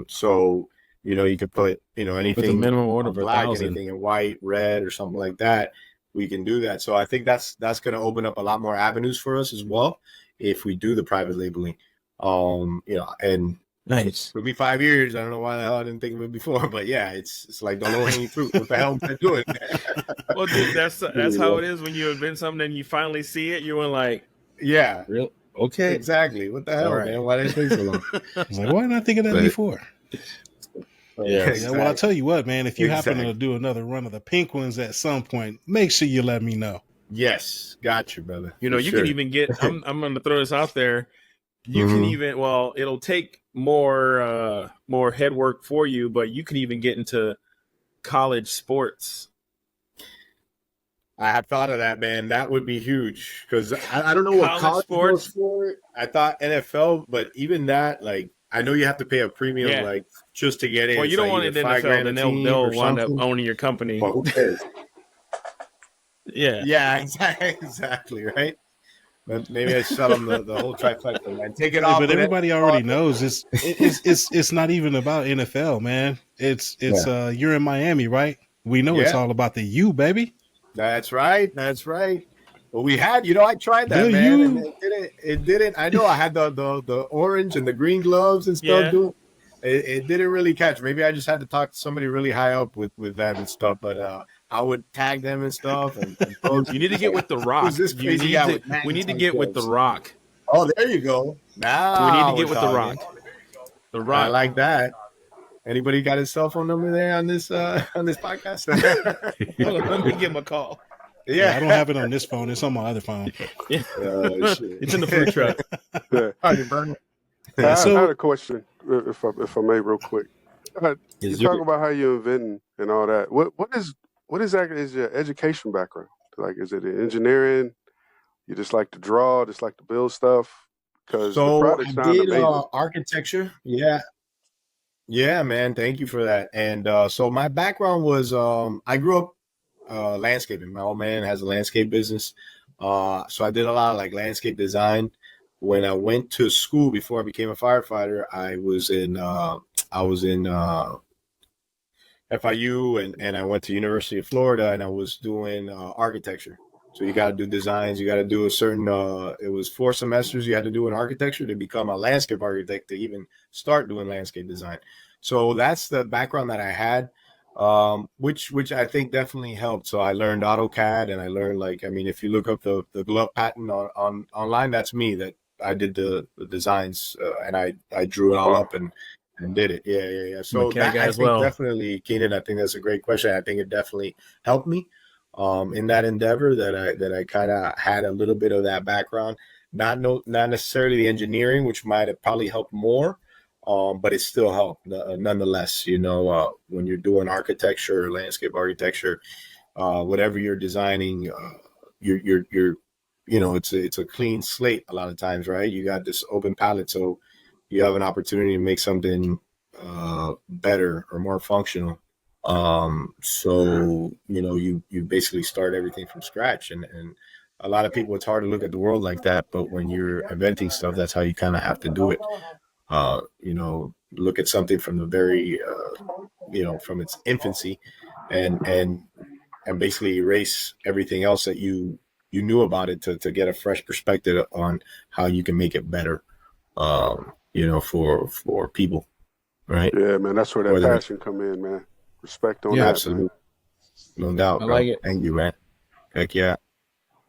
H: So you could put anything
E: with a minimum order of
H: black,
E: 1,000,
H: anything in white, red, or something like that. We can do that. So I think that's going to open up a lot more avenues for us as well if we do the private labeling. And
E: nice.
H: It'll be 5 years. I don't know why the hell I didn't think of it before, but yeah, it's like the low hanging fruit. What the hell am I doing?
E: Well, dude, that's how it is when you invent something and you finally see it. You're like,
H: yeah,
E: real okay,
H: exactly. What the hell, man? Why did it take so long?
C: I was like, why didn't I think of that before?
H: Yeah.
C: Exactly. Well, I'll tell you what, man. If you happen to do another run of the pink ones at some point, make sure you let me know.
H: Yes, got you, brother.
E: You can even get. I'm going to throw this out there. You can even, it'll take more head work for you, but you can even get into college sports.
H: I had thought of that, man. That would be huge because I don't know what college sports for. I thought NFL, but even that, like, I know you have to pay a premium, like, just to get in.
E: Well, you don't want it in the NFL, then they'll wind up owning your company.
H: Well, who cares?
E: Yeah.
H: Yeah, exactly, right? But maybe I sell them the whole trifecta, man. Take it off.
C: But everybody already knows it's not even about NFL, man. It's you're in Miami, right? We know it's all about the U, baby.
H: That's right. Well, we had, I tried that, man. And it didn't. I know I had the orange and the green gloves and stuff. Yeah. It didn't really catch. Maybe I just had to talk to somebody really high up with that and stuff. But I would tag them and stuff. And
E: you need to get with The Rock. We need to get with The Rock.
H: Oh, there you go. Now
E: we need to get with The Rock. The Rock.
H: I like that. Anybody got his cell phone number there on this podcast?
E: Let me give him a call.
C: Yeah, I don't have it on this phone. It's on my other phone.
E: Yeah. It's in the food truck.
G: I had a question, if I may, real quick. You talk about how you're inventing and all that. What exactly is your education background? Like, is it in engineering? You just like to draw, just like to build stuff? Because the product sounds amazing.
H: Architecture. Yeah, man. Thank you for that. And so my background was I grew up landscaping. My old man has a landscape business. So I did a lot of like landscape design. When I went to school before I became a firefighter, I was in FIU and I went to University of Florida and I was doing architecture. So you got to do designs. You got to do a certain, it was 4 semesters you had to do in architecture to become a landscape architect to even start doing landscape design. So that's the background that I had, which I think definitely helped. So I learned AutoCAD and I learned if you look up the glove pattern on online, that's me that I did the designs and I drew it all up and did it. Yeah. So that, I think definitely, Keenan, I think that's a great question. I think it definitely helped me in that endeavor that I kind of had a little bit of that background, not necessarily the engineering, which might have probably helped more, but it still helped nonetheless. When you're doing architecture, landscape architecture, whatever you're designing, you're it's a clean slate a lot of times, right? You got this open palette, so you have an opportunity to make something better or more functional. So you basically start everything from scratch, and a lot of people, it's hard to look at the world like that, but when you're inventing stuff, that's how you kind of have to do it. Look at something from the very from its infancy and basically erase everything else that you knew about it to get a fresh perspective on how you can make it better for people, right?
G: Yeah, man, that's where that passion come in, man. Respect on that.
H: Absolutely. Man. No doubt, bro. I like it. Thank you, man. Heck yeah.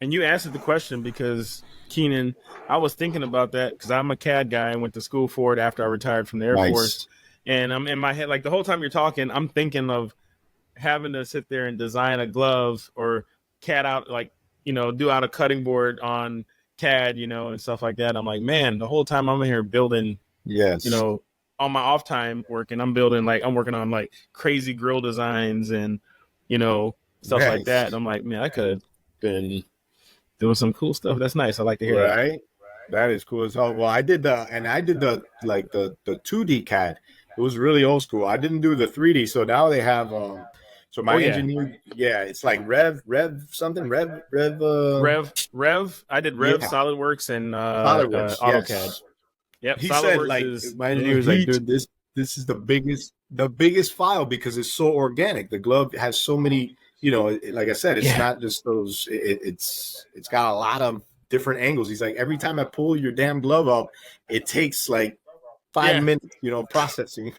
E: And you answered the question because, Keenan, I was thinking about that because I'm a CAD guy. I went to school for it after I retired from the Air Force. And I'm in my head, like the whole time you're talking, I'm thinking of having to sit there and design a glove or CAD out, do out a cutting board on CAD, and stuff like that. I'm like, man, the whole time I'm here building, on my off time working, I'm working on like crazy grill designs and, stuff like that. And I'm like, man, I could have been doing some cool stuff. That's nice. I like to hear that.
H: Right. That is cool as hell. Well, I did the 2D CAD. It was really old school. I didn't do the 3D. So now they have so my engineer, it's like Rev.
E: I did Rev, SolidWorks, and AutoCAD.
H: Yes.
E: Yep.
H: He
E: SolidWorks
H: said, my engineer was like, dude, this is the biggest file because it's so organic. The glove has so many, like I said, it's not just those. It's got a lot of different angles. He's like, every time I pull your damn glove up, it takes like 5 minutes, processing.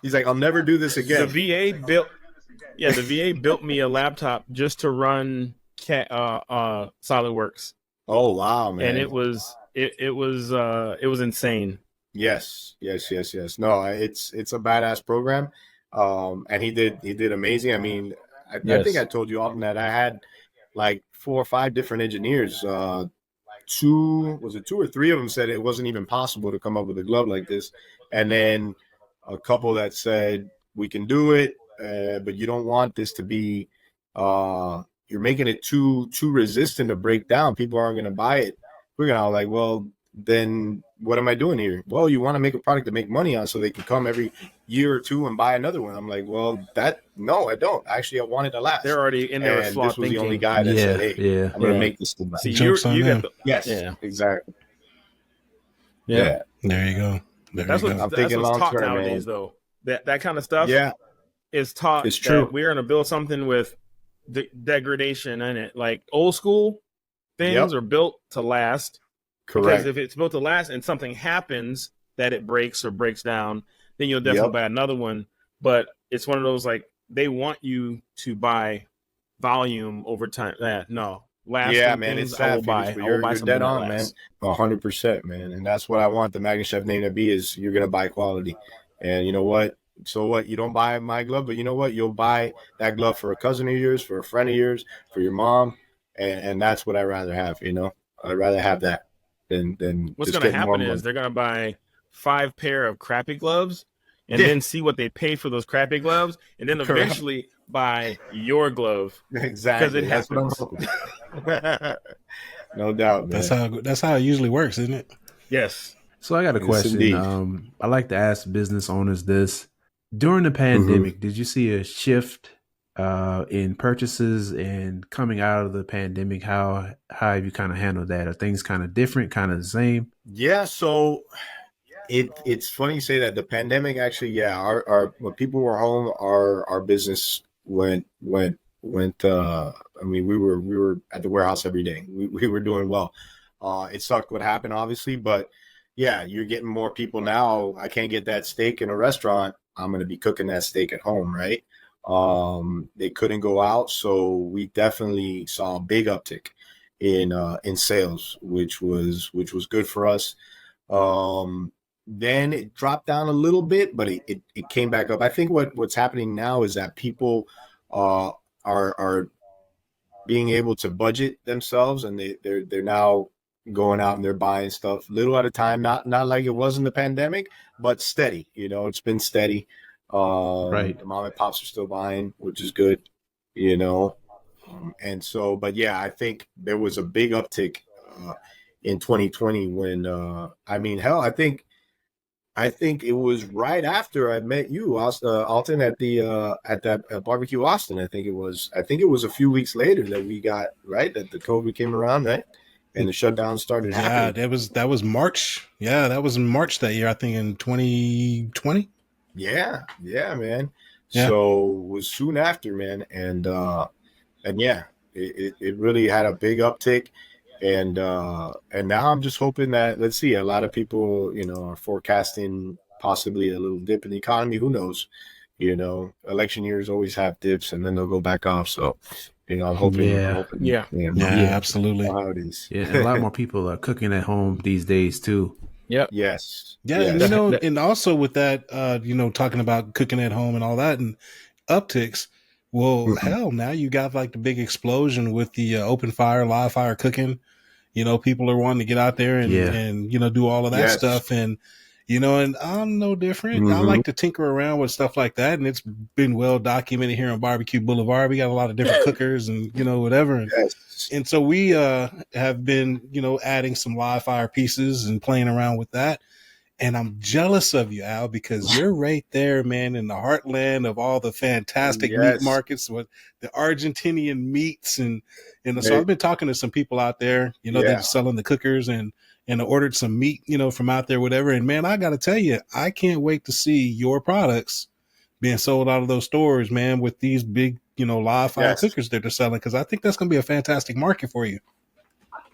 H: He's like, I'll never do this again.
E: The VA built me a laptop just to run SolidWorks.
H: Oh wow, man!
E: And it was insane.
H: Yes. No, it's a badass program, and he did amazing. I mean, I think I told you often that I had like 4 or 5 different engineers. 2 or 3 of them said it wasn't even possible to come up with a glove like this, and then a couple that said we can do it, but you don't want this to be. You're making it too resistant to break down. People aren't going to buy it. We're gonna like, well, then what am I doing here? Well, you want to make a product to make money on so they can come every year or 2 and buy another one. I'm like, well, no, I don't. Actually, I want it to last.
E: They're already in there.
H: And this was the only guy that said, hey, I'm going to make this thing.
E: See, you got
H: exactly.
C: Yeah. There you go.
E: That's what's taught nowadays, though. That kind of stuff is taught.
H: It's true.
E: We're going to build something with the degradation in it. Like old school things are built to last.
H: Correct.
E: Because if it's built to last and something happens that it breaks or breaks down, then you'll definitely buy another one. But it's one of those, like, they want you to buy volume over time. Lasting
H: man,
E: things,
H: it's sad.
E: I will buy
H: You're
E: something
H: dead
E: that
H: on, man. 100%, man. And that's what I want the MagneChef name to be, is you're going to buy quality. And you know what? So what? You don't buy my glove, but you know what? You'll buy that glove for a cousin of yours, for a friend of yours, for your mom. And that's what I'd rather have, I'd rather have that than
E: what's going to happen is they're going to buy 5 pair of crappy gloves and then see what they paid for those crappy gloves, and then eventually buy your glove.
H: Exactly.
E: Because it happens.
H: No doubt, man.
C: That's how it usually works, isn't it?
E: Yes.
F: So I got a question. I like to ask business owners this. During the pandemic, did you see a shift in purchases, and coming out of the pandemic, how have you kind of handled that? Are things kind of different, kind of the same?
H: Yeah, so it's funny you say that. The pandemic actually, our when people were home, our business went. I mean, we were at the warehouse every day. We were doing well. It sucked what happened, obviously, but yeah, you're getting more people now. I can't get that steak in a restaurant. I'm going to be cooking that steak at home, right? They couldn't go out, so we definitely saw a big uptick in sales, which was good for us. Then it dropped down a little bit, but it came back up. I think what's happening now is that people are being able to budget themselves, and they're now going out and they're buying stuff little at a time, not like it was in the pandemic, but steady. It's been steady.
F: Right.
H: The mom and pops are still buying, which is good, and so, but yeah, I think there was a big uptick in 2020 when I think it was right after I met you, Alton, at that barbecue Austin. I think it was a few weeks later that we got that the COVID came around, right? And the shutdown started happening.
C: Yeah, that was March. Yeah, that was in March that year, I think, in 2020.
H: Yeah, man. Yeah. So it was soon after, man. And yeah, it really had a big uptick. And now I'm just hoping that, let's see, a lot of people, are forecasting possibly a little dip in the economy. Who knows? Election years always have dips and then they'll go back off. So, I'm hoping.
C: Yeah, absolutely.
F: Yeah, a lot more people are cooking at home these days too.
E: Yep.
H: Yes.
C: Yeah, yes. And also with that, talking about cooking at home and all that and upticks. Well, hell, now you got like the big explosion with the open fire, live fire cooking. People are wanting to get out there and do all of that stuff. And And I'm no different. I like to tinker around with stuff like that, and it's been well documented here on Barbecue Boulevard. We got a lot of different cookers and whatever, and so we have been adding some live fire pieces and playing around with that. And I'm jealous of you, Al, because you're right there, man, in the heartland of all the fantastic meat markets with the Argentinian meats. And so I've been talking to some people out there, that are selling the cookers and I ordered some meat, from out there, whatever. And man, I got to tell you, I can't wait to see your products being sold out of those stores, man, with these big, live fire cookers that they're selling. Cause I think that's going to be a fantastic market for you.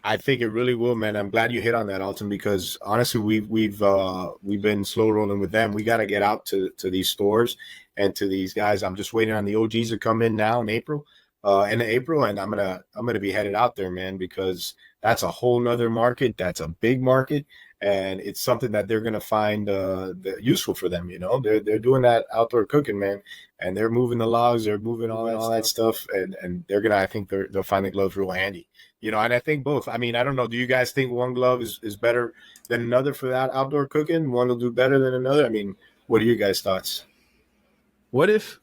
H: I think it really will, man. I'm glad you hit on that, Alton, because honestly, we've been slow rolling with them. We got to get out to these stores and to these guys. I'm just waiting on the OGs to come in now in April, and I'm gonna be headed out there, man, because that's a whole nother market. That's a big market, and it's something that they're gonna find useful for them. They're doing that outdoor cooking, man, and they're moving the logs, they're moving all that stuff, and they're gonna. I think they'll find the gloves real handy. And I think both. I mean, I don't know. Do you guys think one glove is better than another for that outdoor cooking? One will do better than another? I mean, what are your guys' thoughts?
E: What if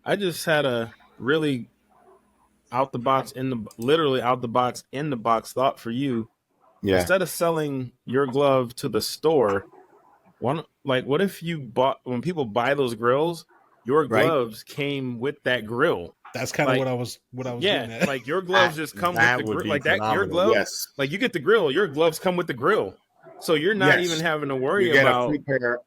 E: I just had a really literally out the box in the box thought for you? Yeah. Instead of selling your glove to the store, what if when people buy those grills, your gloves came with that grill?
C: That's kind of what I was getting at.
E: Like your gloves just come with the grill. Like that, your gloves, like you get the grill, your gloves come with the grill. So you're not even having to worry about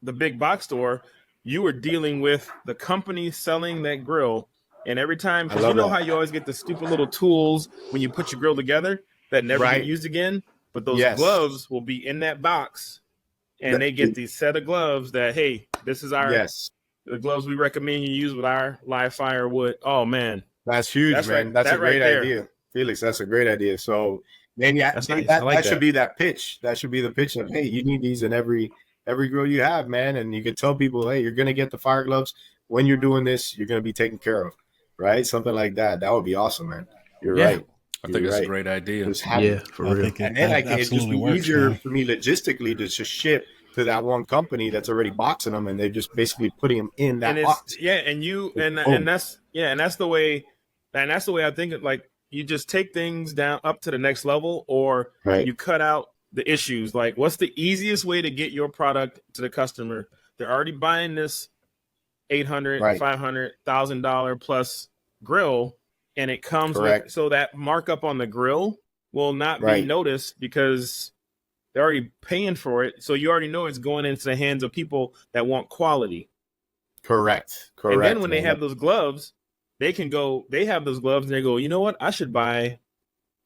E: the big box store. You were dealing with the company selling that grill. And every time, because how you always get the stupid little tools when you put your grill together that never get used again. But those gloves will be in that box. And they get these set of gloves that, hey, this is our the gloves we recommend you use with our live fire wood. Oh man,
H: that's huge, man. That's a great idea, Felix. That's a great idea. So maybe that should be that pitch. That should be the pitch of, hey, you need these in every grill you have, man. And you can tell people, hey, you're gonna get the fire gloves when you're doing this. You're gonna be taken care of, right? Something like that. That would be awesome, man. You're right.
D: I think it's a great idea.
H: For real. And then it just be easier for me logistically to just ship to that one company that's already boxing them, and they're just basically putting them in that box.
E: Yeah, and that's the way I think it. Like you just take things down up to the next level, or you cut out the issues. Like, what's the easiest way to get your product to the customer? They're already buying this $800, $500, $1,000 plus grill, and it comes with, so that markup on the grill will not be noticed because they're already paying for it. So you already know it's going into the hands of people that want quality.
H: Correct.
E: And then when they have those gloves, they have those gloves and they go, you know what? I should buy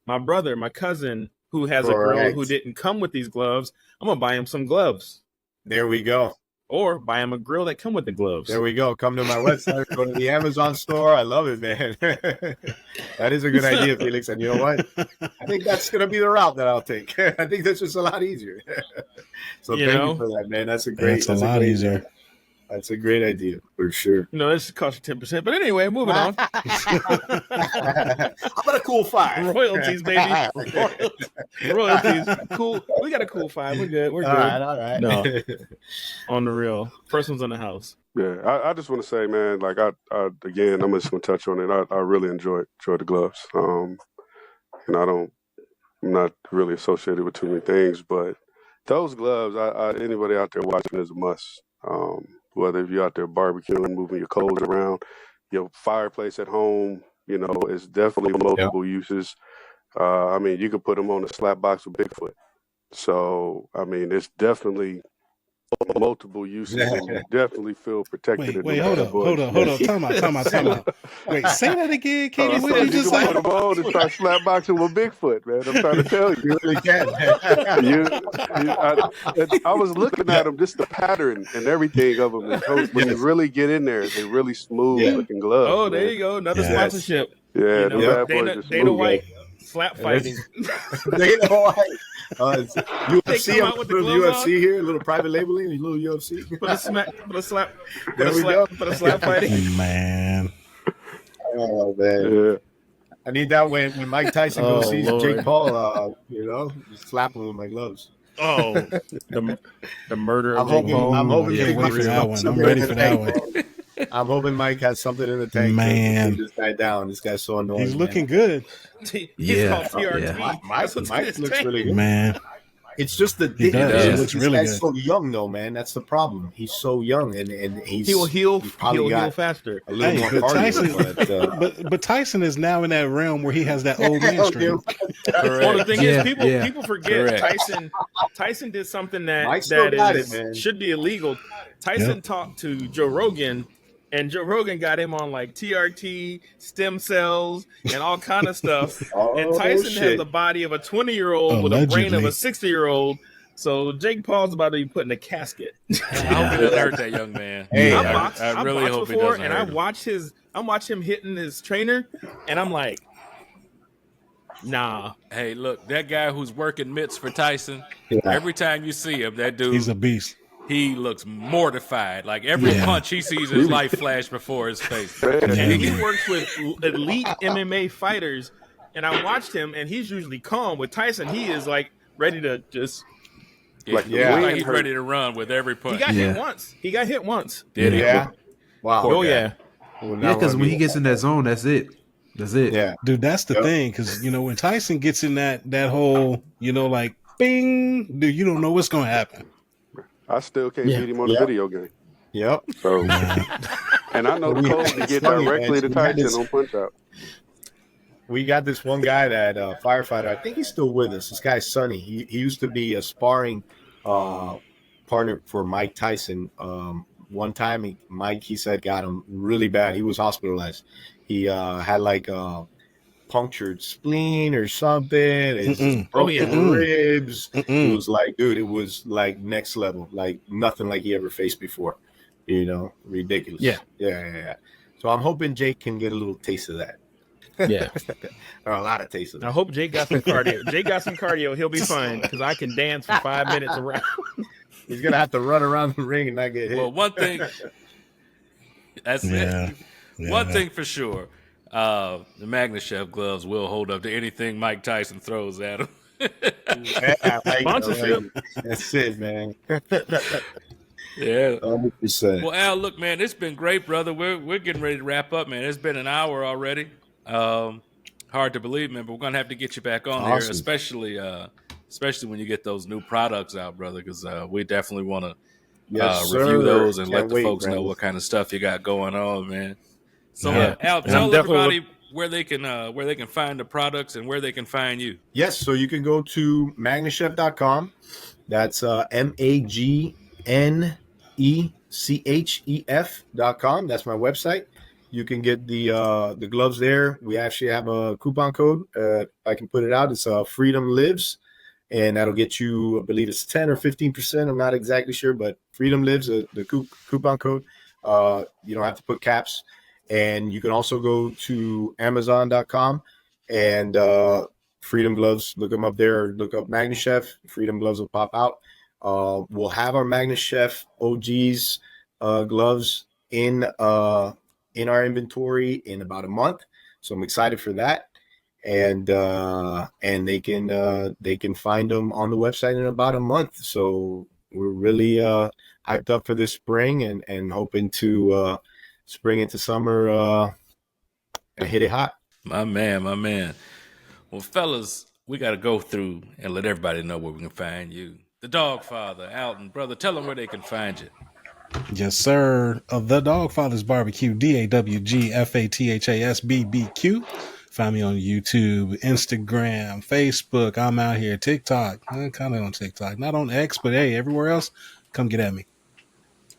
E: my brother, my cousin who has a grill who didn't come with these gloves. I'm going to buy him some gloves.
H: There we go.
E: Or buy him a grill that come with the gloves.
H: There we go. Come to my website, go to the Amazon store. I love it, man. That is a good idea, Felix. And you know what? I think that's going to be the route that I'll take. I think that's just a lot easier. So thank you for that, man. That's a lot easier. That's a great idea for sure.
E: This costs you 10%. But anyway, moving on.
H: How about a cool 5?
E: Royalties, baby. Royalties. Cool. We got a cool 5. We're good. We're good.
H: All right.
E: No. On the real. First one's in the house.
G: Yeah, I just want to say, man, like again, I'm just gonna touch on it. I really enjoy the gloves. And I'm not really associated with too many things, but those gloves, anybody out there watching is a must. Whether if you're out there barbecuing, moving your coals around, your fireplace at home, it's definitely multiple uses. I mean, you could put them on a slap box with Bigfoot. So, I mean, it's definitely multiple uses, and you definitely feel protected.
C: Wait, hold up. Time out. Wait, say that again, Katie. What did you just say?
G: Put them on and start slap boxing with Bigfoot, man. I'm trying to tell you.
H: You really can.
G: I was looking at them, just the pattern and everything of them. When you really get in there, they're really smooth looking gloves.
E: Oh, there you go. Another sponsorship.
G: Yeah,
E: Dana White. Slap fighting.
H: Dana White. UFC, I'm putting UFC here, a little private labeling, a little UFC.
E: Put a slap fighting.
C: Man.
H: Oh, man. Yeah. I need that when Mike Tyson goes see Jake Paul, just slap him with my gloves.
E: Oh, the murder of
H: I'm
E: Jake Paul.
H: hoping
C: Can't
H: Big
C: wait
H: Mike
C: for
H: has
C: that one.
H: something
C: I'm ready
H: in
C: for
H: the
C: that
H: tank,
C: one.
H: man. I'm hoping Mike has something in the tank
C: Man.
H: to take this guy down. This guy's so annoying.
C: He's looking good.
E: He's
F: Yeah,
E: called TRT.
F: yeah.
H: Mike looks really good.
C: Man.
H: It's just the
C: He does.
D: He
H: this
C: looks really
H: guy's
C: good.
H: so young though, man. That's the problem. He's so young, and
E: He'll heal faster.
H: a little
C: Hey,
H: more
C: but
H: cardio.
C: Tyson, but Tyson is now in that realm where he has that old man strength.
E: Well, the thing
F: Yeah,
E: is,
F: yeah.
E: people forget
D: Correct.
E: Tyson did something that
H: Mike still got
E: is
H: it, man.
E: should be illegal. Tyson talked to Joe Rogan, and Joe Rogan got him on like TRT, stem cells, and all kind of stuff. And Tyson has the body of a 20-year-old with a brain of a 60-year-old. So Jake Paul's about to be put in a casket.
D: I hope he doesn't hurt that young man.
H: Hey,
D: I really
E: boxed
D: hope he
E: before,
D: doesn't
E: and
D: hurt him.
E: I'm watching him hitting his trainer, and I'm like, nah.
D: Hey, look, that guy who's working mitts for Tyson, every time you see him, that dude,
C: He's a beast.
D: he looks mortified. Like every punch he sees his life flash before his face.
E: And he works with elite MMA fighters, and I watched him, and he's usually calm. With Tyson, he is like ready to just.
D: Like he's ready to run with every punch.
E: He got hit once.
D: Did he?
H: Yeah. Wow.
E: Oh yeah.
F: Yeah, because when he gets in that zone, that's it.
H: Yeah.
C: Dude, that's the thing. Because, when Tyson gets in that whole, like, bing, dude, you don't know what's going to happen.
G: I still can't beat him on the video game.
H: Yep.
G: So, and I know the code to get directly to Tyson on Punch Out.
H: We got this one guy that firefighter. I think he's still with us. This guy's Sonny. He used to be a sparring partner for Mike Tyson. One time, Mike, he said, got him really bad. He was hospitalized. He had like a punctured spleen or something. It's broken ribs. It was like, dude, it was like next level, like nothing like he ever faced before. Ridiculous. Yeah. So I'm hoping Jake can get a little taste of that.
E: Yeah.
H: Or a lot of taste of that.
E: I hope Jake got some cardio. Jake got some cardio. He'll be fine because I can dance for 5 minutes around.
H: He's gonna have to run around the ring and not get hit.
D: Well, one thing, that's it. One thing for sure, the MagneChef gloves will hold up to anything Mike Tyson throws at him.
E: Sponsorship.
H: That's it, man.
D: Yeah.
H: 100%.
D: Well, Al, look, man, it's been great, brother. We're getting ready to wrap up, man. It's been an hour already. Hard to believe, man, but we're gonna have to get you back on here, especially when you get those new products out, brother, because we definitely want to review those and let the folks know what kind of stuff you got going on, man. So, Al, tell everybody where they can find the products and where they can find you.
H: Yes, so you can go to MagneChef.com. That's MagneChef.com. That's my website. You can get the gloves there. We actually have a coupon code. I can put it out. It's Freedom Lives, and that'll get you, I believe it's 10 or 15%. I'm not exactly sure, but Freedom Lives, the coupon code. You don't have to put caps. And you can also go to Amazon.com and Freedom Gloves. Look them up there. Look up MagneChef. Freedom Gloves will pop out. We'll have our MagneChef OGs gloves in our inventory in about a month, so I'm excited for that. And they can find them on the website in about a month. So we're really hyped up for this spring and hoping to spring into summer and hit it hot.
D: My man. Well, fellas, we got to go through and let everybody know where we can find you. The Dog Father, Alton, brother, tell them where they can find you.
C: Yes, sir. Of The Dog Father's Barbecue, DAWGFATHAS BBQ. Find me on YouTube, Instagram, Facebook. I'm out here. TikTok. I'm kind of on TikTok. Not on X, but hey, everywhere else, come get at me.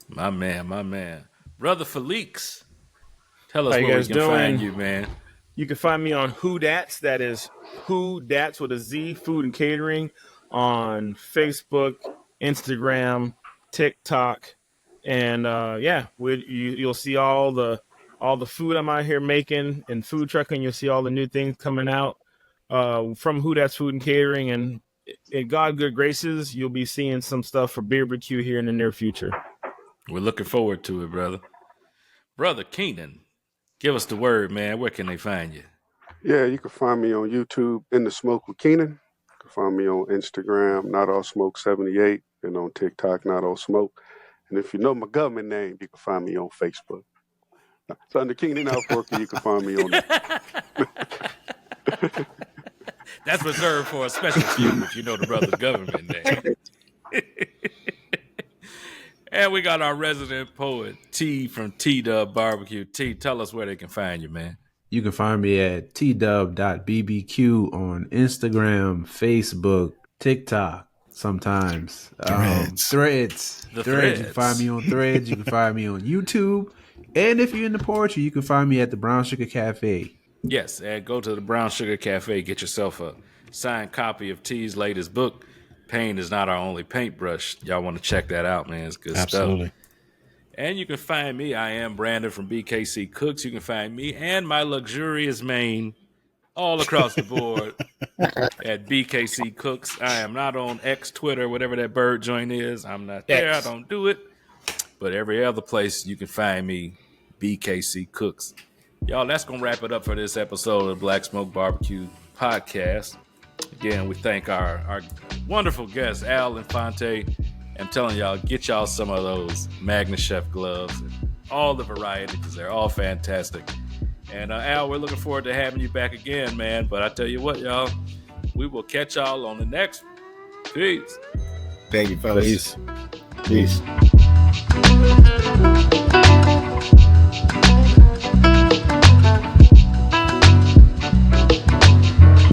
D: My man. Brother Felix, tell us
E: How you
D: where we
E: guys
D: can find you, man.
E: You can find me on Who Dats. That is Who Dats with a Z, Food and Catering, on Facebook, Instagram, TikTok, and you'll see all the food I'm out here making and food trucking. You'll see all the new things coming out from Who Dats Food and Catering, and in God good graces, you'll be seeing some stuff for BBQ here in the near future.
D: We're looking forward to it, brother. Brother Keenan, give us the word, man. Where can they find you?
G: Yeah, you can find me on YouTube, In the Smoke with Keenan. can find me on Instagram, Not All Smoke 78, and on TikTok, Not All Smoke. And if you know my government name, you can find me on Facebook. So under King and Alforky, you can find me on that.
D: That's reserved for a special few if you know the brother's government name. And we got our resident poet, T from T-Dub Barbecue. T, tell us where they can find you, man.
F: You can find me at tdub.bbq on Instagram, Facebook, TikTok, sometimes. Threads.
D: The
F: Threads.
D: Threads.
F: You can find me on Threads. You can find me on YouTube. And if you're in the poetry, you can find me at the Brown Sugar Cafe.
D: Yes, and go to the Brown Sugar Cafe. Get yourself a signed copy of T's latest book, Pain is Not Our Only Paintbrush. Y'all want to check that out, man. It's good
C: Absolutely.
D: stuff. And you can find me. I am Brandon from BKC Cooks. You can find me and my luxurious mane all across the board at BKC Cooks. I am not on X, Twitter, whatever that bird joint is. I'm not there. I don't do it. But every other place you can find me, BKC Cooks. Y'all, that's going to wrap it up for this episode of Black Smoke BBQ Podcast. Again, we thank our wonderful guest, Al Infante. I'm telling y'all, get y'all some of those MagneChef gloves and all the variety because they're all fantastic. And Al, we're looking forward to having you back again, man. But I tell you what, y'all, we will catch y'all on the next one. Peace.
H: Thank you, fellas.
E: Peace.
H: Peace.